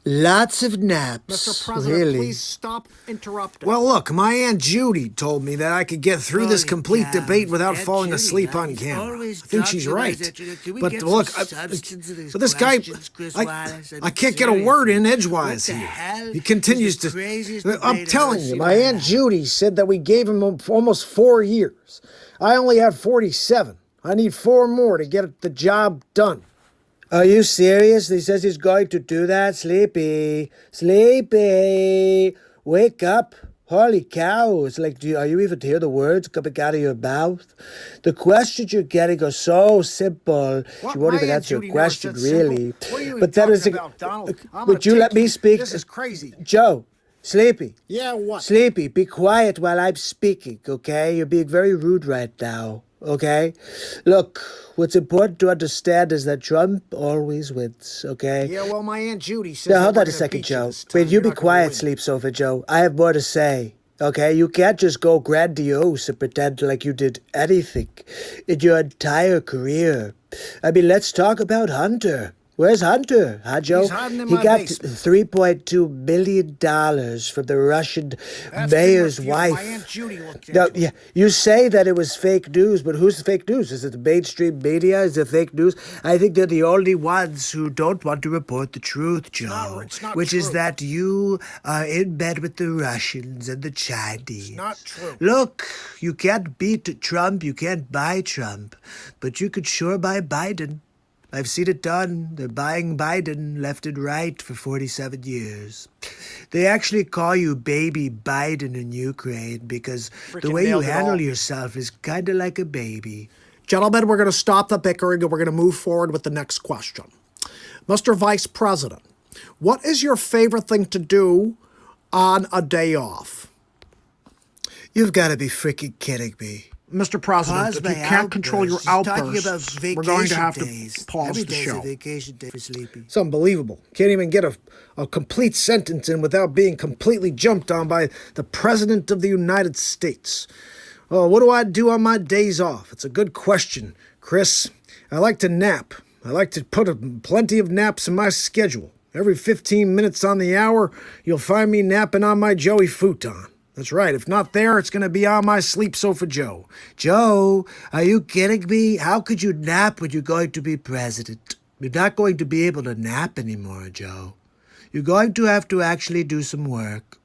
Lots of naps. Mr. President, really. Please stop interrupting. Well, look, my Aunt Judy told me that I could get through this complete debate without falling asleep on camera. I think she's right. But look, but this guy, I can't get a word in edgewise here. He continues to. I'm telling you, my Aunt Judy said that we gave him almost 4 years. I only have 47. I need 4 more to get the job done. Are you serious? He says he's going to do that? Sleepy. Sleepy. Wake up. Holy cow. It's like, are you even hear the words coming out of your mouth? The questions you're getting are so simple. She won't even answer your question, really. But that is would you let me speak? This is crazy. Joe. Sleepy. Yeah, what? Sleepy, be quiet while I'm speaking, okay? You're being very rude right now. okay? Look, what's important to understand is that Trump always wins, okay? Yeah, well, my Aunt Judy says Now, that hold we're on a gonna second, beat you Joe. this time. Wait, you You're be not gonna quiet, win. Sleep Sofa Joe. I have more to say, okay? You can't just go grandiose and pretend like you did anything in your entire career. I mean, let's talk about Hunter. Where's Hunter, huh, Joe? He's hiding in He my got basement. $3.2 million from the Russian That's mayor's been refuted. My wife. Aunt Judy looked into Now, it. yeah, you say that it was fake news, but who's the fake news? Is it the mainstream media? Is it fake news? I think they're the only ones who don't want to report the truth, Joe. It's not which is true. that you are in bed with the Russians and the Chinese. It's not true. Look, you can't beat Trump, you can't buy Trump, but you could sure buy Biden. I've seen it done. They're buying Biden left and right for 47 years. They actually call you baby Biden in Ukraine because the Freaking way you nailed it handle all. yourself is kind of like a baby. Gentlemen, we're going to stop the bickering and we're going to move forward with the next question. Mr. Vice President, what is your favorite thing to do on a day off? You've got to be freaking kidding me. Mr. President, Pause if you my can't control your outbursts. He's talking outbursts, about we're going to have days. to pause Every the day's show. a vacation day for Sleepy. It's unbelievable. Can't even get a complete sentence in without being completely jumped on by the President of the United States. Oh, what do I do on my days off? It's a good question, Chris. I like to nap. I like to put plenty of naps in my schedule. Every 15 minutes on the hour, you'll find me napping on my Joey futon. That's right. If not there, it's going to be on my Sleep Sofa Joe. Joe, are you kidding me? How could you nap when you're going to be president? You're not going to be able to nap anymore, Joe. You're going to have to actually do some work.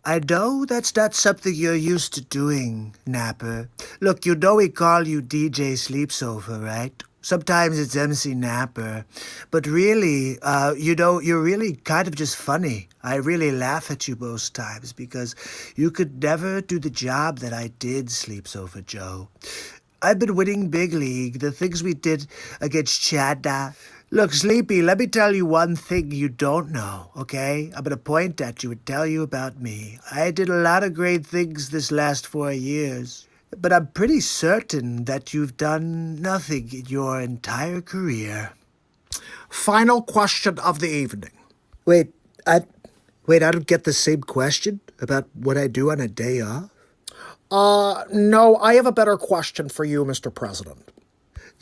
I know that's not something you're used to doing, Napper. Look, you know we call you DJ Sleep Sofa, right? Sometimes it's MC Napper. But really, you're really kind of just funny. I really laugh at you most times because you could never do the job that I did, Sleep Sofa Joe. I've been winning big league, the things we did against Chadda. Look, Sleepy, let me tell you one thing you don't know, okay? I'm going to point at you and tell you about me. I did a lot of great things this last 4 years. But I'm pretty certain that you've done nothing in your entire career. Final question of the evening. Wait, I don't get the same question about what I do on a day off? No, I have a better question for you, Mr. President.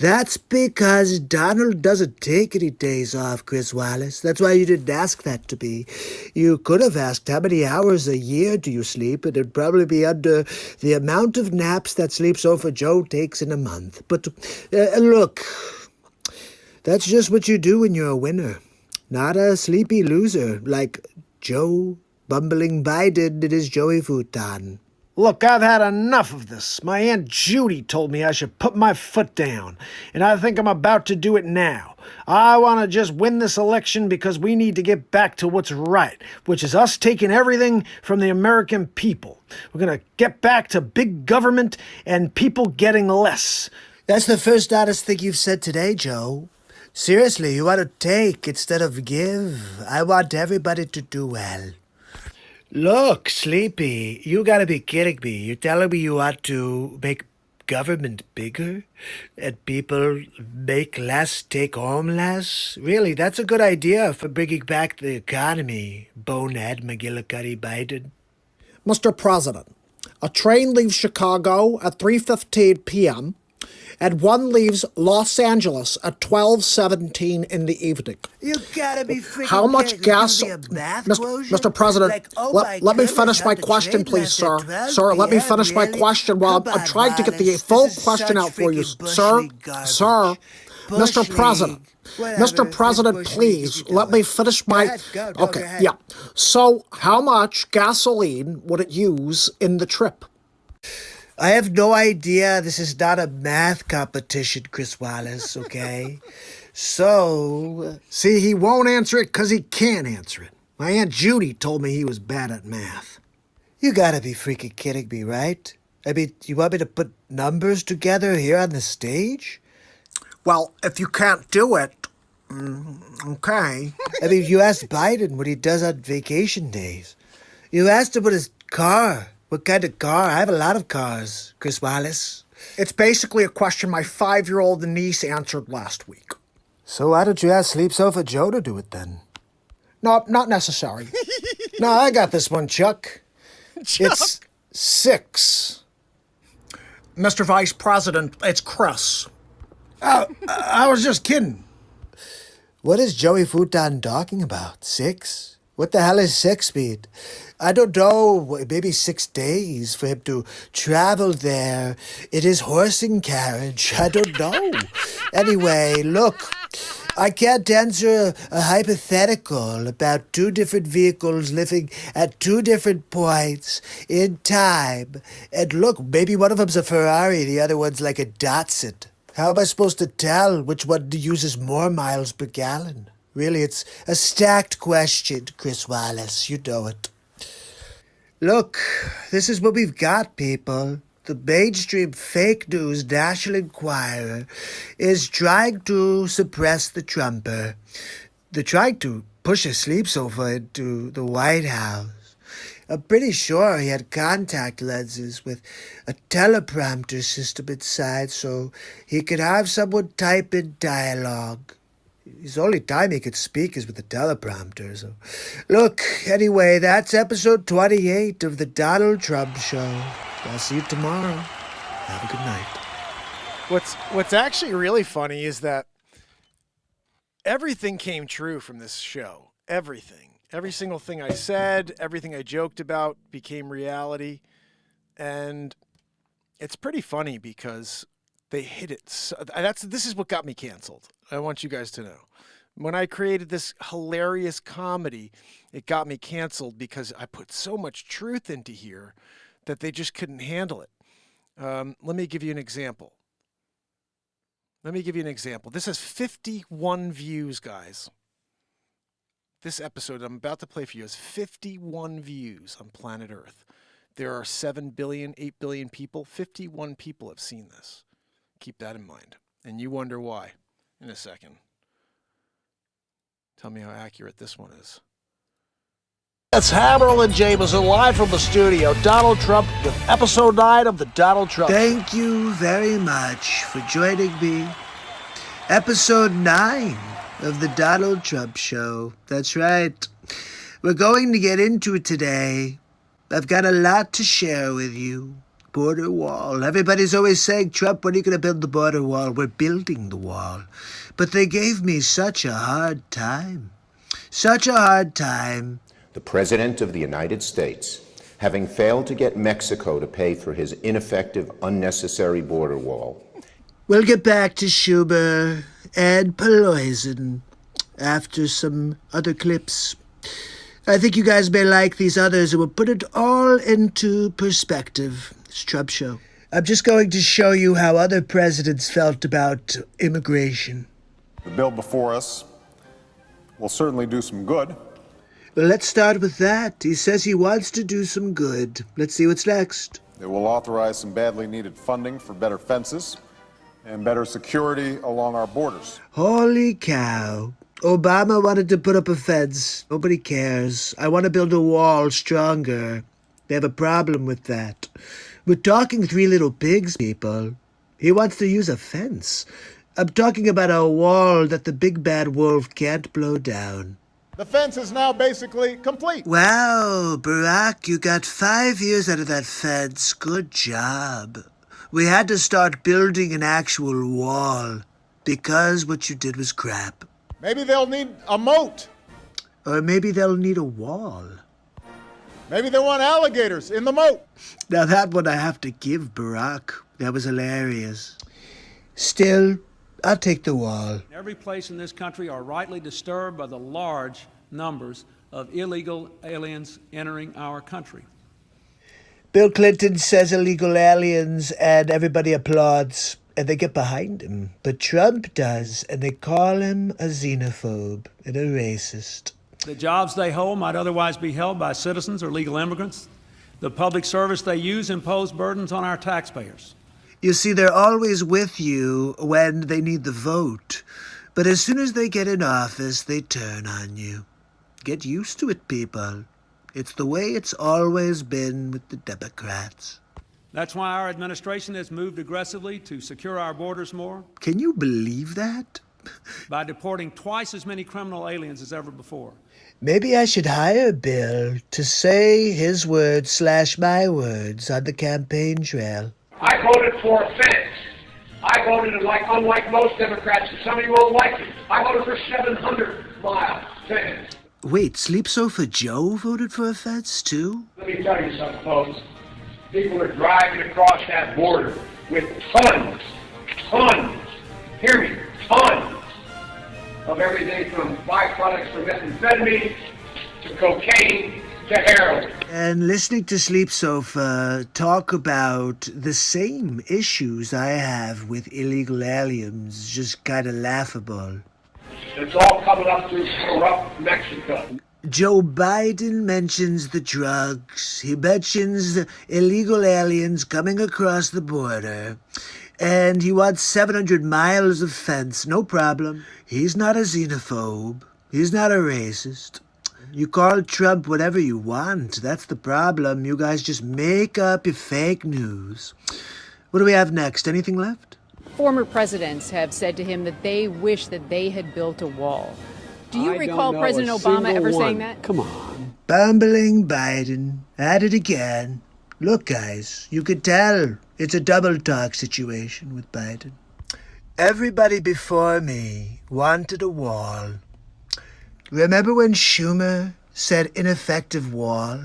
That's because Donald doesn't take any days off, Chris Wallace. That's why you didn't ask that to me. You could have asked how many hours a year do you sleep, and it'd probably be under the amount of naps that Sleep Sofa Joe takes in a month. But look, that's just what you do when you're a winner. Not a sleepy loser like Joe Bumbling Biden in his Joey futon. Look, I've had enough of this. My Aunt Judy told me I should put my foot down, and I think I'm about to do it now. I want to just win this election because we need to get back to what's right, which is us taking everything from the American people. We're going to get back to big government and people getting less. That's the first honest thing you've said today, Joe. Seriously, you want to take instead of give. I want everybody to do well. Look, Sleepy, you gotta be kidding me. You're telling me you want to make government bigger and people make less, take home less? Really, that's a good idea for bringing back the economy, bonehead McGillicuddy Biden. Mr. President, a train leaves Chicago at 3:15 p.m. and one leaves Los Angeles at 12:17 in the evening. You gotta be freaking How much kidding. gas... Give me a math Mr. President, Like, oh let my me goodness, finish how my the question, train please, left sir. at 12 Sir, let me p.m., finish my really? question while Come I'm on, trying to get the Wallace, full this is question such out for you. freaking Sir, bush league garbage. sir, Bush Mr. President, league. Whatever, Mr. President, bush league, please, you let do me it. finish Go my... ahead, go Okay, ahead. yeah. So, how much gasoline would it use in the trip? I have no idea. This is not a math competition, Chris Wallace, okay? So, See, he won't answer it because he can't answer it. My Aunt Judy told me he was bad at math. you gotta be freaking kidding me, right? I mean, you want me to put numbers together here on the stage? Well, if you can't do it, okay. I mean, you asked Biden what he does on vacation days. You asked him what his car, what kind of car. I have a lot of cars, Chris Wallace. It's basically a question my 5-year-old niece answered last week. So why don't you ask Sleep Sofa Joe to do it then? No, not necessary. No, I got this one, Chuck. It's 6. Mr. Vice President, it's Chris. I was just kidding. What is Joey Futon talking about? 6? What the hell is 6 mean? I don't know, maybe 6 days for him to travel there in his horse and carriage. I don't know. Anyway, look, I can't answer a hypothetical about 2 different vehicles living at 2 different points in time. And look, maybe one of them's a Ferrari, the other one's like a Datsun. How am I supposed to tell which one uses more miles per gallon? Really, it's a stacked question, Chris Wallace. You know it. Look, this is what we've got, people. The mainstream fake news National Enquirer is trying to suppress the Trumper. They're trying to push a sleep sofa into the White House. I'm pretty sure he had contact lenses with a teleprompter system inside so he could have someone type in dialogue. The only time he could speak is with the teleprompter. So, look, anyway, that's episode 28 of the Donald Trump Show. I'll see you tomorrow. Have a good night. What's actually really funny is that everything came true from this show. Everything. Every single thing I said, everything I joked about became reality. And it's pretty funny because they hit it. This is what got me canceled. I want you guys to know. When I created this hilarious comedy, it got me canceled because I put so much truth into here that they just couldn't handle it. Let me give you an example. This has 51 views, guys. This episode I'm about to play for you has 51 views on planet Earth. There are 7 billion, 8 billion people. 51 people have seen this. Keep that in mind. And you wonder why in a second. Tell me how accurate this one is. That's Hammerl and Jameson live from the studio. Donald Trump with episode 9 of the Donald Trump. Thank you very much for joining me. Episode 9 of the Donald Trump Show. That's right. We're going to get into it today. I've got a lot to share with you. Border wall. Everybody's always saying, Trump, when are you going to build the border wall? We're building the wall. But they gave me such a hard time. Such a hard time. The President of the United States, having failed to get Mexico to pay for his ineffective, unnecessary border wall. We'll get back to Schumer and Pelosi after some other clips. I think you guys may like these others, and we'll put it all into perspective. It's Trump Show. I'm just going to show you how other presidents felt about immigration. The bill before us will certainly do some good. Well, let's start with that. He says he wants to do some good. Let's see what's next. It will authorize some badly needed funding for better fences and better security along our borders. Holy cow. Obama wanted to put up a fence. Nobody cares. I want to build a wall stronger. They have a problem with that. We're talking 3 little pigs, people. He wants to use a fence. I'm talking about a wall that the big bad wolf can't blow down. The fence is now basically complete. Wow, Barack, you got 5 years out of that fence. Good job. We had to start building an actual wall because what you did was crap. Maybe they'll need a moat. Or maybe they'll need a wall. Maybe they want alligators in the moat. Now that one I have to give Barack. That was hilarious. Still, I'll take the wall. Every place in this country are rightly disturbed by the large numbers of illegal aliens entering our country. Bill Clinton says illegal aliens and everybody applauds and they get behind him. But Trump does, and they call him a xenophobe and a racist. The jobs they hold might otherwise be held by citizens or legal immigrants. The public service they use impose burdens on our taxpayers. You see, they're always with you when they need the vote. But as soon as they get in office, they turn on you. Get used to it, people. It's the way it's always been with the Democrats. That's why our administration has moved aggressively to secure our borders more Can you believe that? by deporting twice as many criminal aliens as ever before. Maybe I should hire Bill to say his words / my words on the campaign trail. I voted for a fence. I voted unlike most Democrats, and some of you won't like it. I voted for 700-mile fence. Wait, Sleep Sofa Joe voted for a fence too? Let me tell you something, folks. People are driving across that border with tons, hear me, tons of everything from byproducts from methamphetamine to cocaine to heroin. And listening to Sleep Sofa talk about the same issues I have with illegal aliens is just kind of laughable. It's all coming up through corrupt Mexico. Joe Biden mentions the drugs. He mentions the illegal aliens coming across the border. And he wants 700 miles of fence. No problem. He's not a xenophobe. He's not a racist. You call Trump whatever you want. That's the problem. You guys just make up your fake news. What do we have next? Anything left? Former presidents have said to him that they wish that they had built a wall. Do you recall President Obama ever saying that? Come on. Bumbling Biden. At it again. Look, guys, you could tell it's a double talk situation with Biden. Everybody before me wanted a wall. Remember when Schumer said ineffective wall?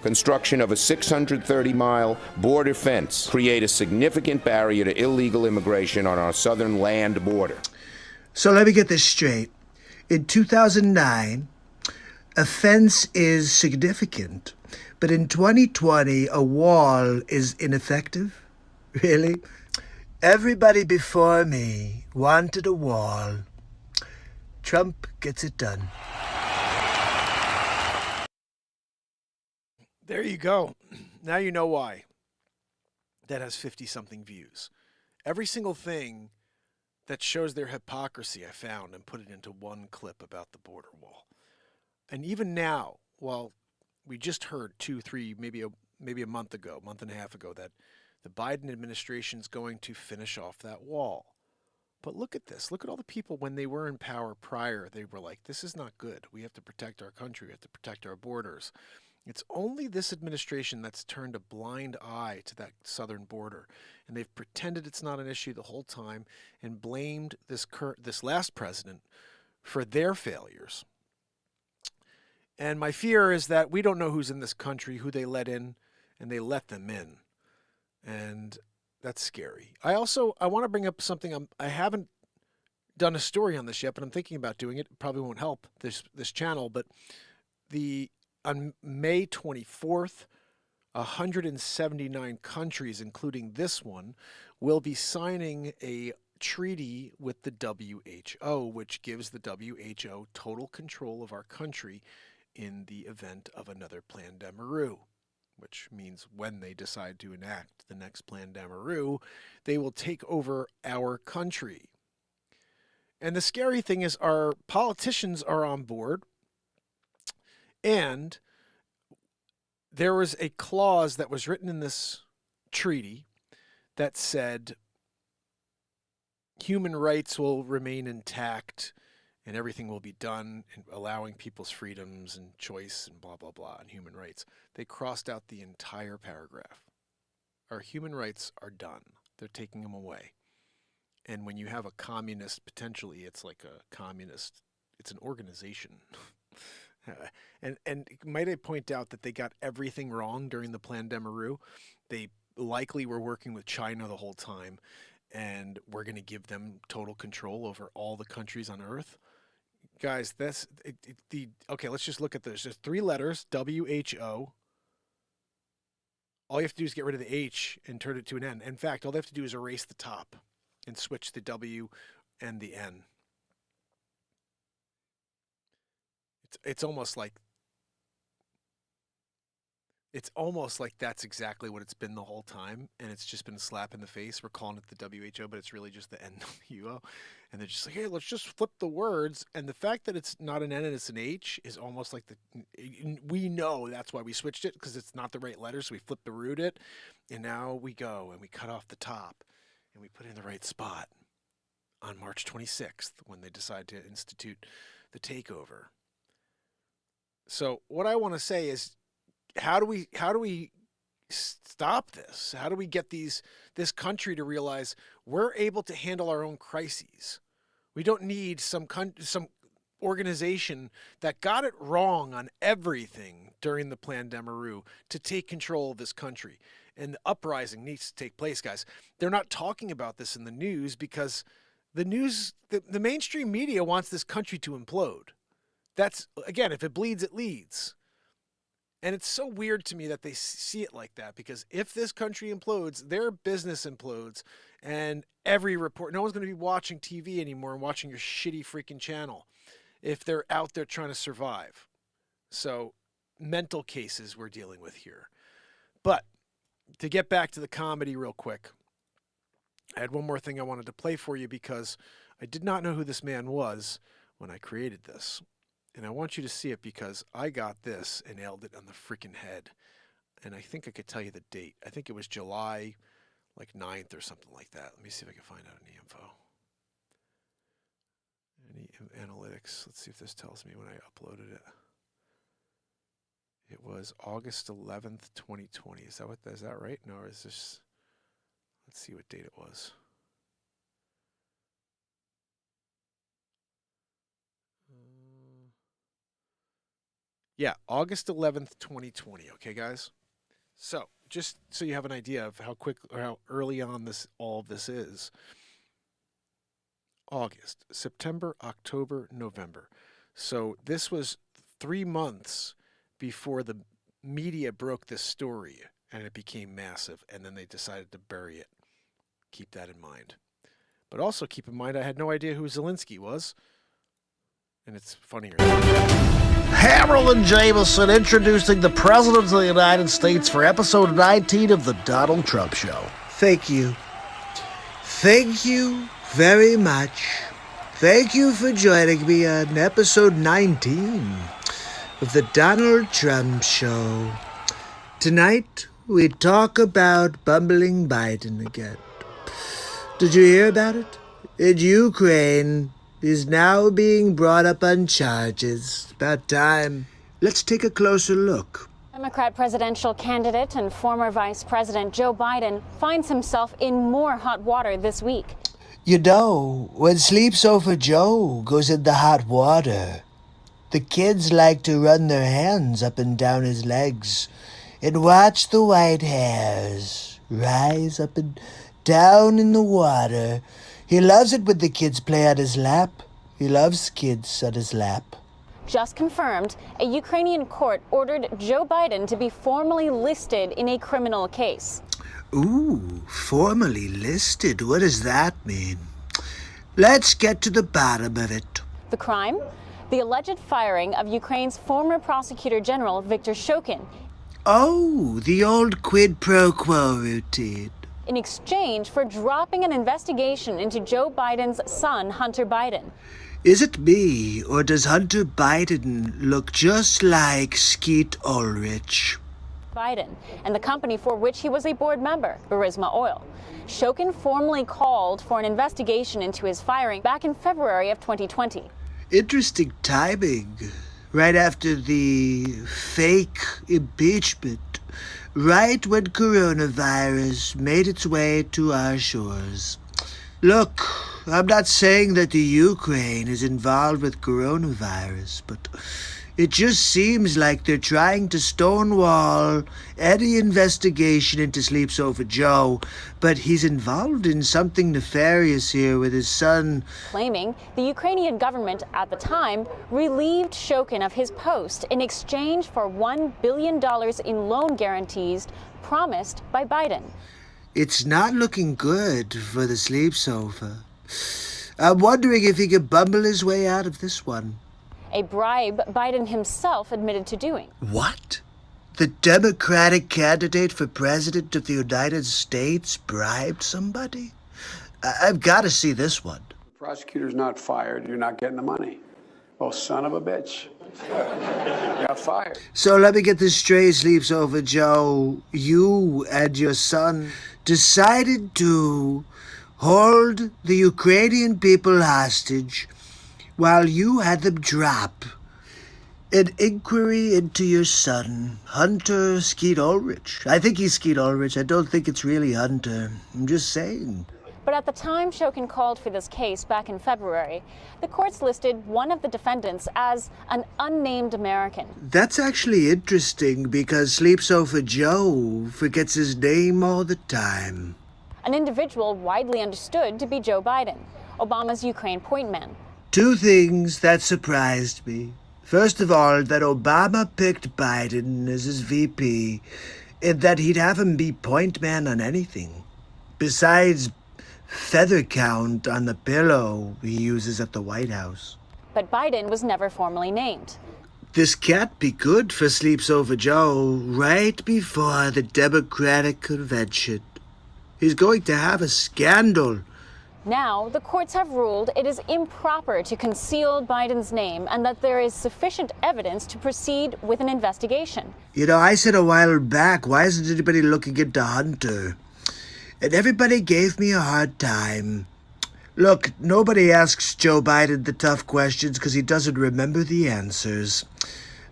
Construction of a 630-mile border fence create a significant barrier to illegal immigration on our southern land border. So let me get this straight. In 2009, a fence is significant, but in 2020, a wall is ineffective? Really? Everybody before me wanted a wall. Trump gets it done. There you go. Now you know why that has 50-something views. Every single thing that shows their hypocrisy I found and put it into one clip about the border wall. And even now, while we just heard 2, 3, maybe a month and a half ago, that the Biden administration is going to finish off that wall. But look at this. Look at all the people when they were in power prior. They were like, this is not good. We have to protect our country. We have to protect our borders. It's only this administration that's turned a blind eye to that southern border. And they've pretended it's not an issue the whole time and blamed this last president for their failures. And my fear is that we don't know who's in this country, who they let in, and they let them in. And that's scary. I want to bring up something. I haven't done a story on this yet, but I'm thinking about doing it. It probably won't help this channel, but on May 24th, 179 countries, including this one, will be signing a treaty with the WHO, which gives the WHO total control of our country in the event of another Plan Demaroo, which means when they decide to enact the next Plan Demaroo, they will take over our country. And the scary thing is our politicians are on board. And there was a clause that was written in this treaty that said human rights will remain intact and everything will be done in allowing people's freedoms and choice and blah, blah, blah, and human rights. They crossed out the entire paragraph. Our human rights are done. They're taking them away. And when you have a communist, potentially it's like a communist, it's an organization. And might I point out that they got everything wrong during the Plan Demaroo? They likely were working with China the whole time, and we're going to give them total control over all the countries on Earth. Guys, okay, let's just look at this. There's 3 letters, WHO. All you have to do is get rid of the H and turn it to an N. In fact, all they have to do is erase the top and switch the W and the N. It's almost like It's almost like that's exactly what it's been the whole time, and it's just been a slap in the face. We're calling it the WHO, but it's really just the NWO. And they're just like, hey, let's just flip the words. And the fact that it's not an N and it's an H is almost like we know that's why we switched it, because it's not the right letters. So we flipped the root it, and now we go and we cut off the top, and we put it in the right spot on March 26th when they decide to institute the takeover. So what I want to say is, how do we stop this? How do we get this country to realize we're able to handle our own crises? We don't need some organization that got it wrong on everything during the Plan Demaroo to take control of this country. And the uprising needs to take place, guys. They're not talking about this in the news because the mainstream media wants this country to implode. That's, again, if it bleeds, it leads. And it's so weird to me that they see it like that, because if this country implodes, their business implodes, and every report, no one's going to be watching TV anymore and watching your shitty freaking channel if they're out there trying to survive. So mental cases we're dealing with here. But to get back to the comedy real quick, I had one more thing I wanted to play for you, because I did not know who this man was when I created this. And I want you to see it because I got this and nailed it on the freaking head. And I think I could tell you the date. I think it was July 9th or something like that. Let me see if I can find out any info. Any analytics. Let's see if this tells me when I uploaded it. It was August 11th, 2020. Is that right? No, or is this... Let's see what date it was. Yeah, August 11th, 2020. Okay, guys? So, just so you have an idea of how quick or how early on all of this is. August, September, October, November. So, this was 3 months before the media broke this story and it became massive, and then they decided to bury it. Keep that in mind. But also keep in mind I had no idea who Zelensky was. And it's funnier. Harold and Jameson introducing the President of the United States for episode 19 of the Donald Trump Show. Thank you. Thank you very much. Thank you for joining me on episode 19 of the Donald Trump Show. Tonight, we talk about bumbling Biden again. Did you hear about it? In Ukraine, is now being brought up on charges. About time. Let's take a closer look. Democrat presidential candidate and former Vice President Joe Biden finds himself in more hot water this week. You know, when Sleep Sofa Joe goes in the hot water, the kids like to run their hands up and down his legs and watch the white hairs rise up and down in the water. He loves it when the kids play on his lap. He loves kids on his lap. Just confirmed, a Ukrainian court ordered Joe Biden to be formally listed in a criminal case. Ooh, formally listed? What does that mean? Let's get to the bottom of it. The crime? The alleged firing of Ukraine's former prosecutor general, Viktor Shokin. Oh, the old quid pro quo routine. In exchange for dropping an investigation into Joe Biden's son, Hunter Biden. Is it me, or does Hunter Biden look just like Skeet Ulrich? Biden and the company for which he was a board member, Burisma Oil. Shokin formally called for an investigation into his firing back in February of 2020. Interesting timing. Right after the fake impeachment. Right when coronavirus made its way to our shores. Look, I'm not saying that the Ukraine is involved with coronavirus, but it just seems like they're trying to stonewall any investigation into Sleep Sofa Joe, but he's involved in something nefarious here with his son. Claiming the Ukrainian government at the time relieved Shokin of his post in exchange for $1 billion in loan guarantees promised by Biden. It's not looking good for the Sleep Sofa. I'm wondering if he could bumble his way out of this one. A bribe Biden himself admitted to doing. What? The Democratic candidate for president of the United States bribed somebody? I've got to see this one. The prosecutor's not fired. You're not getting the money. Oh, son of a bitch. You got fired. So let me get this straight, Sleeps Over Joe. You and your son decided to hold the Ukrainian people hostage while you had them drop an inquiry into your son, Hunter Skeet Ulrich. I think he's Skeet Ulrich. I don't think it's really Hunter. I'm just saying. But at the time Shokin called for this case back in February, the courts listed one of the defendants as an unnamed American. That's actually interesting because Sleeps Over Joe forgets his name all the time. An individual widely understood to be Joe Biden, Obama's Ukraine point man. Two things that surprised me. First of all, that Obama picked Biden as his VP, and that he'd have him be point man on anything. Besides feather count on the pillow he uses at the White House. But Biden was never formally named. This can't be good for Sleeps Over Joe right before the Democratic convention. He's going to have a scandal. Now, the courts have ruled it is improper to conceal Biden's name and that there is sufficient evidence to proceed with an investigation. You know, I said a while back, why isn't anybody looking into Hunter? And everybody gave me a hard time. Look, nobody asks Joe Biden the tough questions because he doesn't remember the answers.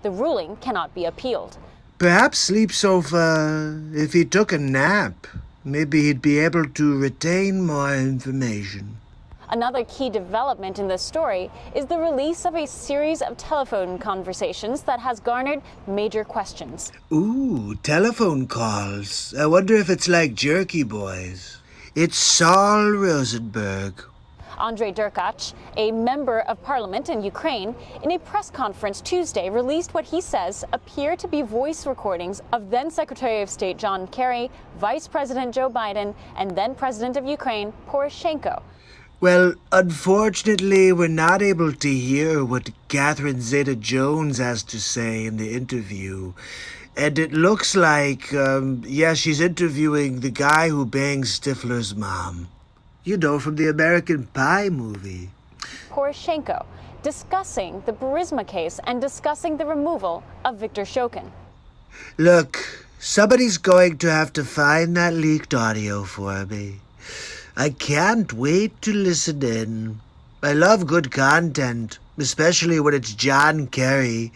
The ruling cannot be appealed. Perhaps Sleeps Over, if he took a nap, maybe he'd be able to retain more information. Another key development in this story is the release of a series of telephone conversations that has garnered major questions. Ooh, telephone calls. I wonder if it's like Jerky Boys. It's Saul Rosenberg. Andrei Derkach, a member of parliament in Ukraine, in a press conference Tuesday released what he says appear to be voice recordings of then Secretary of State John Kerry, Vice President Joe Biden, and then President of Ukraine Poroshenko. Well, unfortunately, we're not able to hear what Catherine Zeta-Jones has to say in the interview. And it looks like, she's interviewing the guy who bangs Stifler's mom. You know, from the American Pie movie. Poroshenko, discussing the Burisma case and discussing the removal of Viktor Shokin. Look, somebody's going to have to find that leaked audio for me. I can't wait to listen in. I love good content, especially when it's John Kerry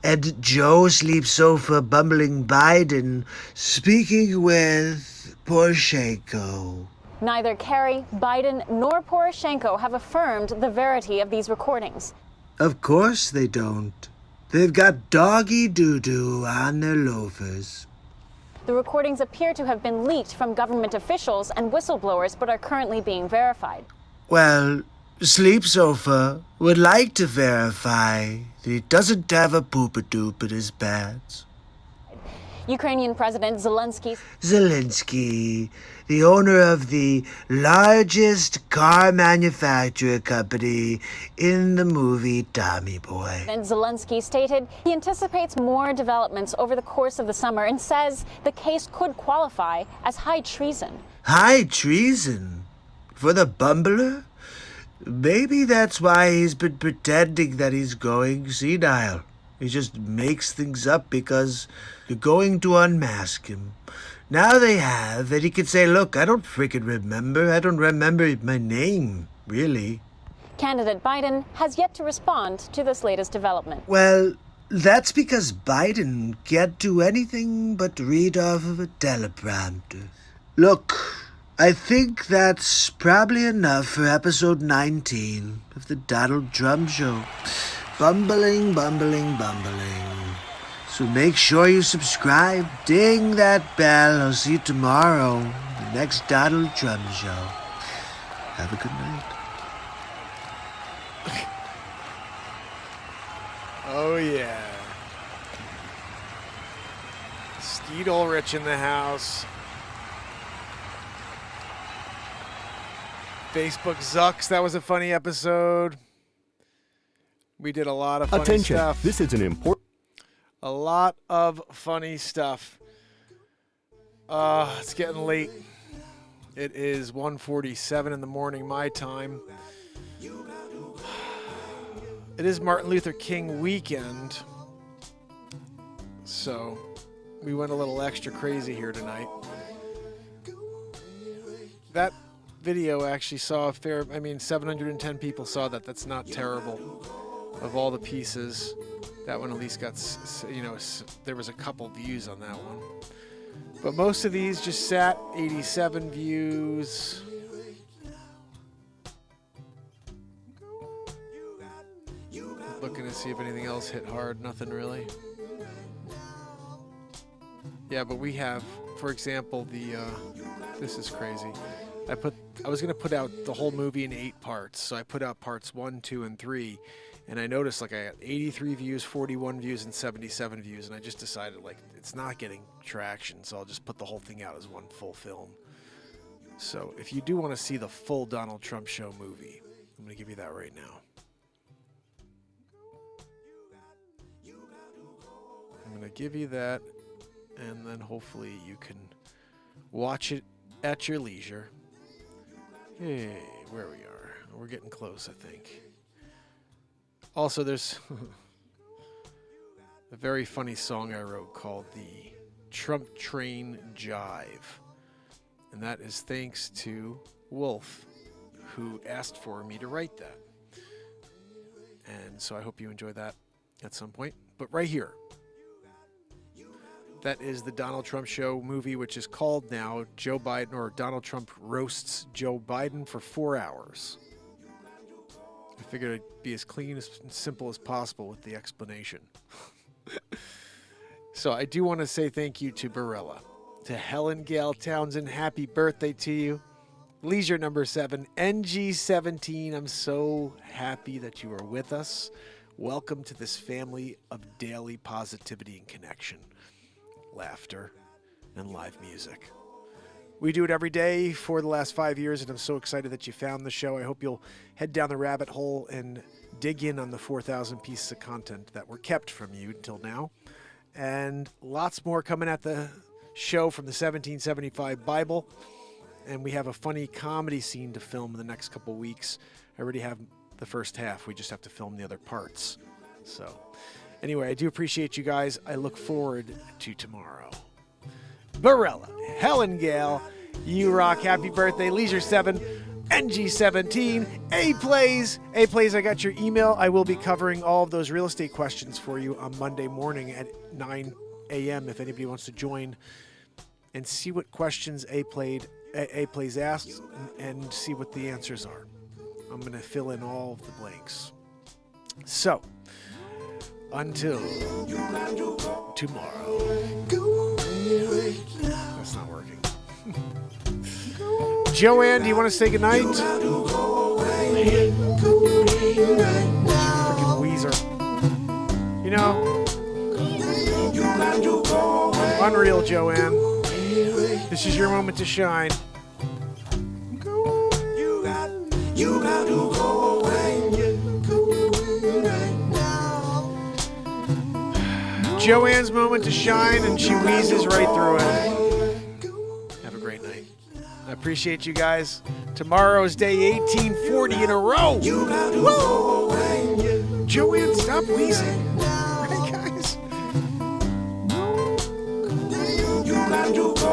and Joe Sleeps Over bumbling Biden speaking with Poroshenko. Neither Kerry, Biden, nor Poroshenko have affirmed the verity of these recordings. Of course they don't. They've got doggy doo-doo on their loafers. The recordings appear to have been leaked from government officials and whistleblowers, but are currently being verified. Well, Sleeps Over would like to verify that he doesn't have a poopadoop in his pants. Ukrainian President Zelensky, the owner of the largest car manufacturer company in the movie Tommy Boy. And Zelensky stated he anticipates more developments over the course of the summer and says the case could qualify as high treason. High treason? For the bumbler? Maybe that's why he's been pretending that he's going senile. He just makes things up because they're going to unmask him. Now they have, and he can say, look, I don't freaking remember. I don't remember my name, really. Candidate Biden has yet to respond to this latest development. Well, that's because Biden can't do anything but read off of a teleprompter. Look, I think that's probably enough for episode 19 of the Donald Trump Show. Bumbling, bumbling, bumbling. So make sure you subscribe, ding that bell. I'll see you tomorrow, the next Donald Trump Show. Have a good night. Oh, yeah. Skeet Ulrich in the house. Facebook Zucks, that was a funny episode. We did a lot of funny Attention, stuff. this is an important... A lot of funny stuff. It's getting late. It is 1:47 in the morning, my time. It is Martin Luther King weekend, so we went a little extra crazy here tonight. That video actually saw 710 people saw that. That's not terrible. Of all the pieces, that one at least got, there was a couple views on that one. But most of these just sat 87 views. Looking to see if anything else hit hard. Nothing really. Yeah, but we have, for example, this is crazy. I was going to put out the whole movie in 8 parts. So I put out parts 1, 2, and 3. And I noticed I got 83 views, 41 views, and 77 views. And I just decided it's not getting traction. So I'll just put the whole thing out as one full film. So if you do want to see the full Donald Trump show movie, I'm going to give you that right now. I'm going to give you that. And then hopefully you can watch it at your leisure. Hey, where we are. We're getting close, I think. Also, there's a very funny song I wrote called the Trump Train Jive. And that is thanks to Wolf, who asked for me to write that. And so I hope you enjoy that at some point. But right here, that is the Donald Trump show movie, which is called now Joe Biden, or Donald Trump Roasts Joe Biden for 4 hours. I figured I'd be as clean and simple as possible with the explanation. So I do want to say thank you to Barella, to Helen Gale Townsend. Happy birthday to you. Leisure number 7, NG17. I'm so happy that you are with us. Welcome to this family of daily positivity and connection, laughter, and live music. We do it every day for the last 5 years, and I'm so excited that you found the show. I hope you'll head down the rabbit hole and dig in on the 4,000 pieces of content that were kept from you until now. And lots more coming at the show from the 1775 Bible. And we have a funny comedy scene to film in the next couple weeks. I already have the first half. We just have to film the other parts. So anyway, I do appreciate you guys. I look forward to tomorrow. Barella, Helen Gale, you rock. Happy birthday. Leisure 7, NG17, A Plays. I got your email. I will be covering all of those real estate questions for you on Monday morning at 9 a.m. if anybody wants to join and see what questions A Plays asks and see what the answers are. I'm going to fill in all of the blanks. So, until tomorrow. That's not working. Joanne, do you want to say goodnight? Freaking Weezer. You know, unreal, Joanne. This is your moment to shine. You got to go away. Joanne's moment to shine, and she wheezes right through it. Have a great night. I appreciate you guys. Tomorrow is day 1840 in a row. Woo! Joanne, stop wheezing. Right, guys? You got to go.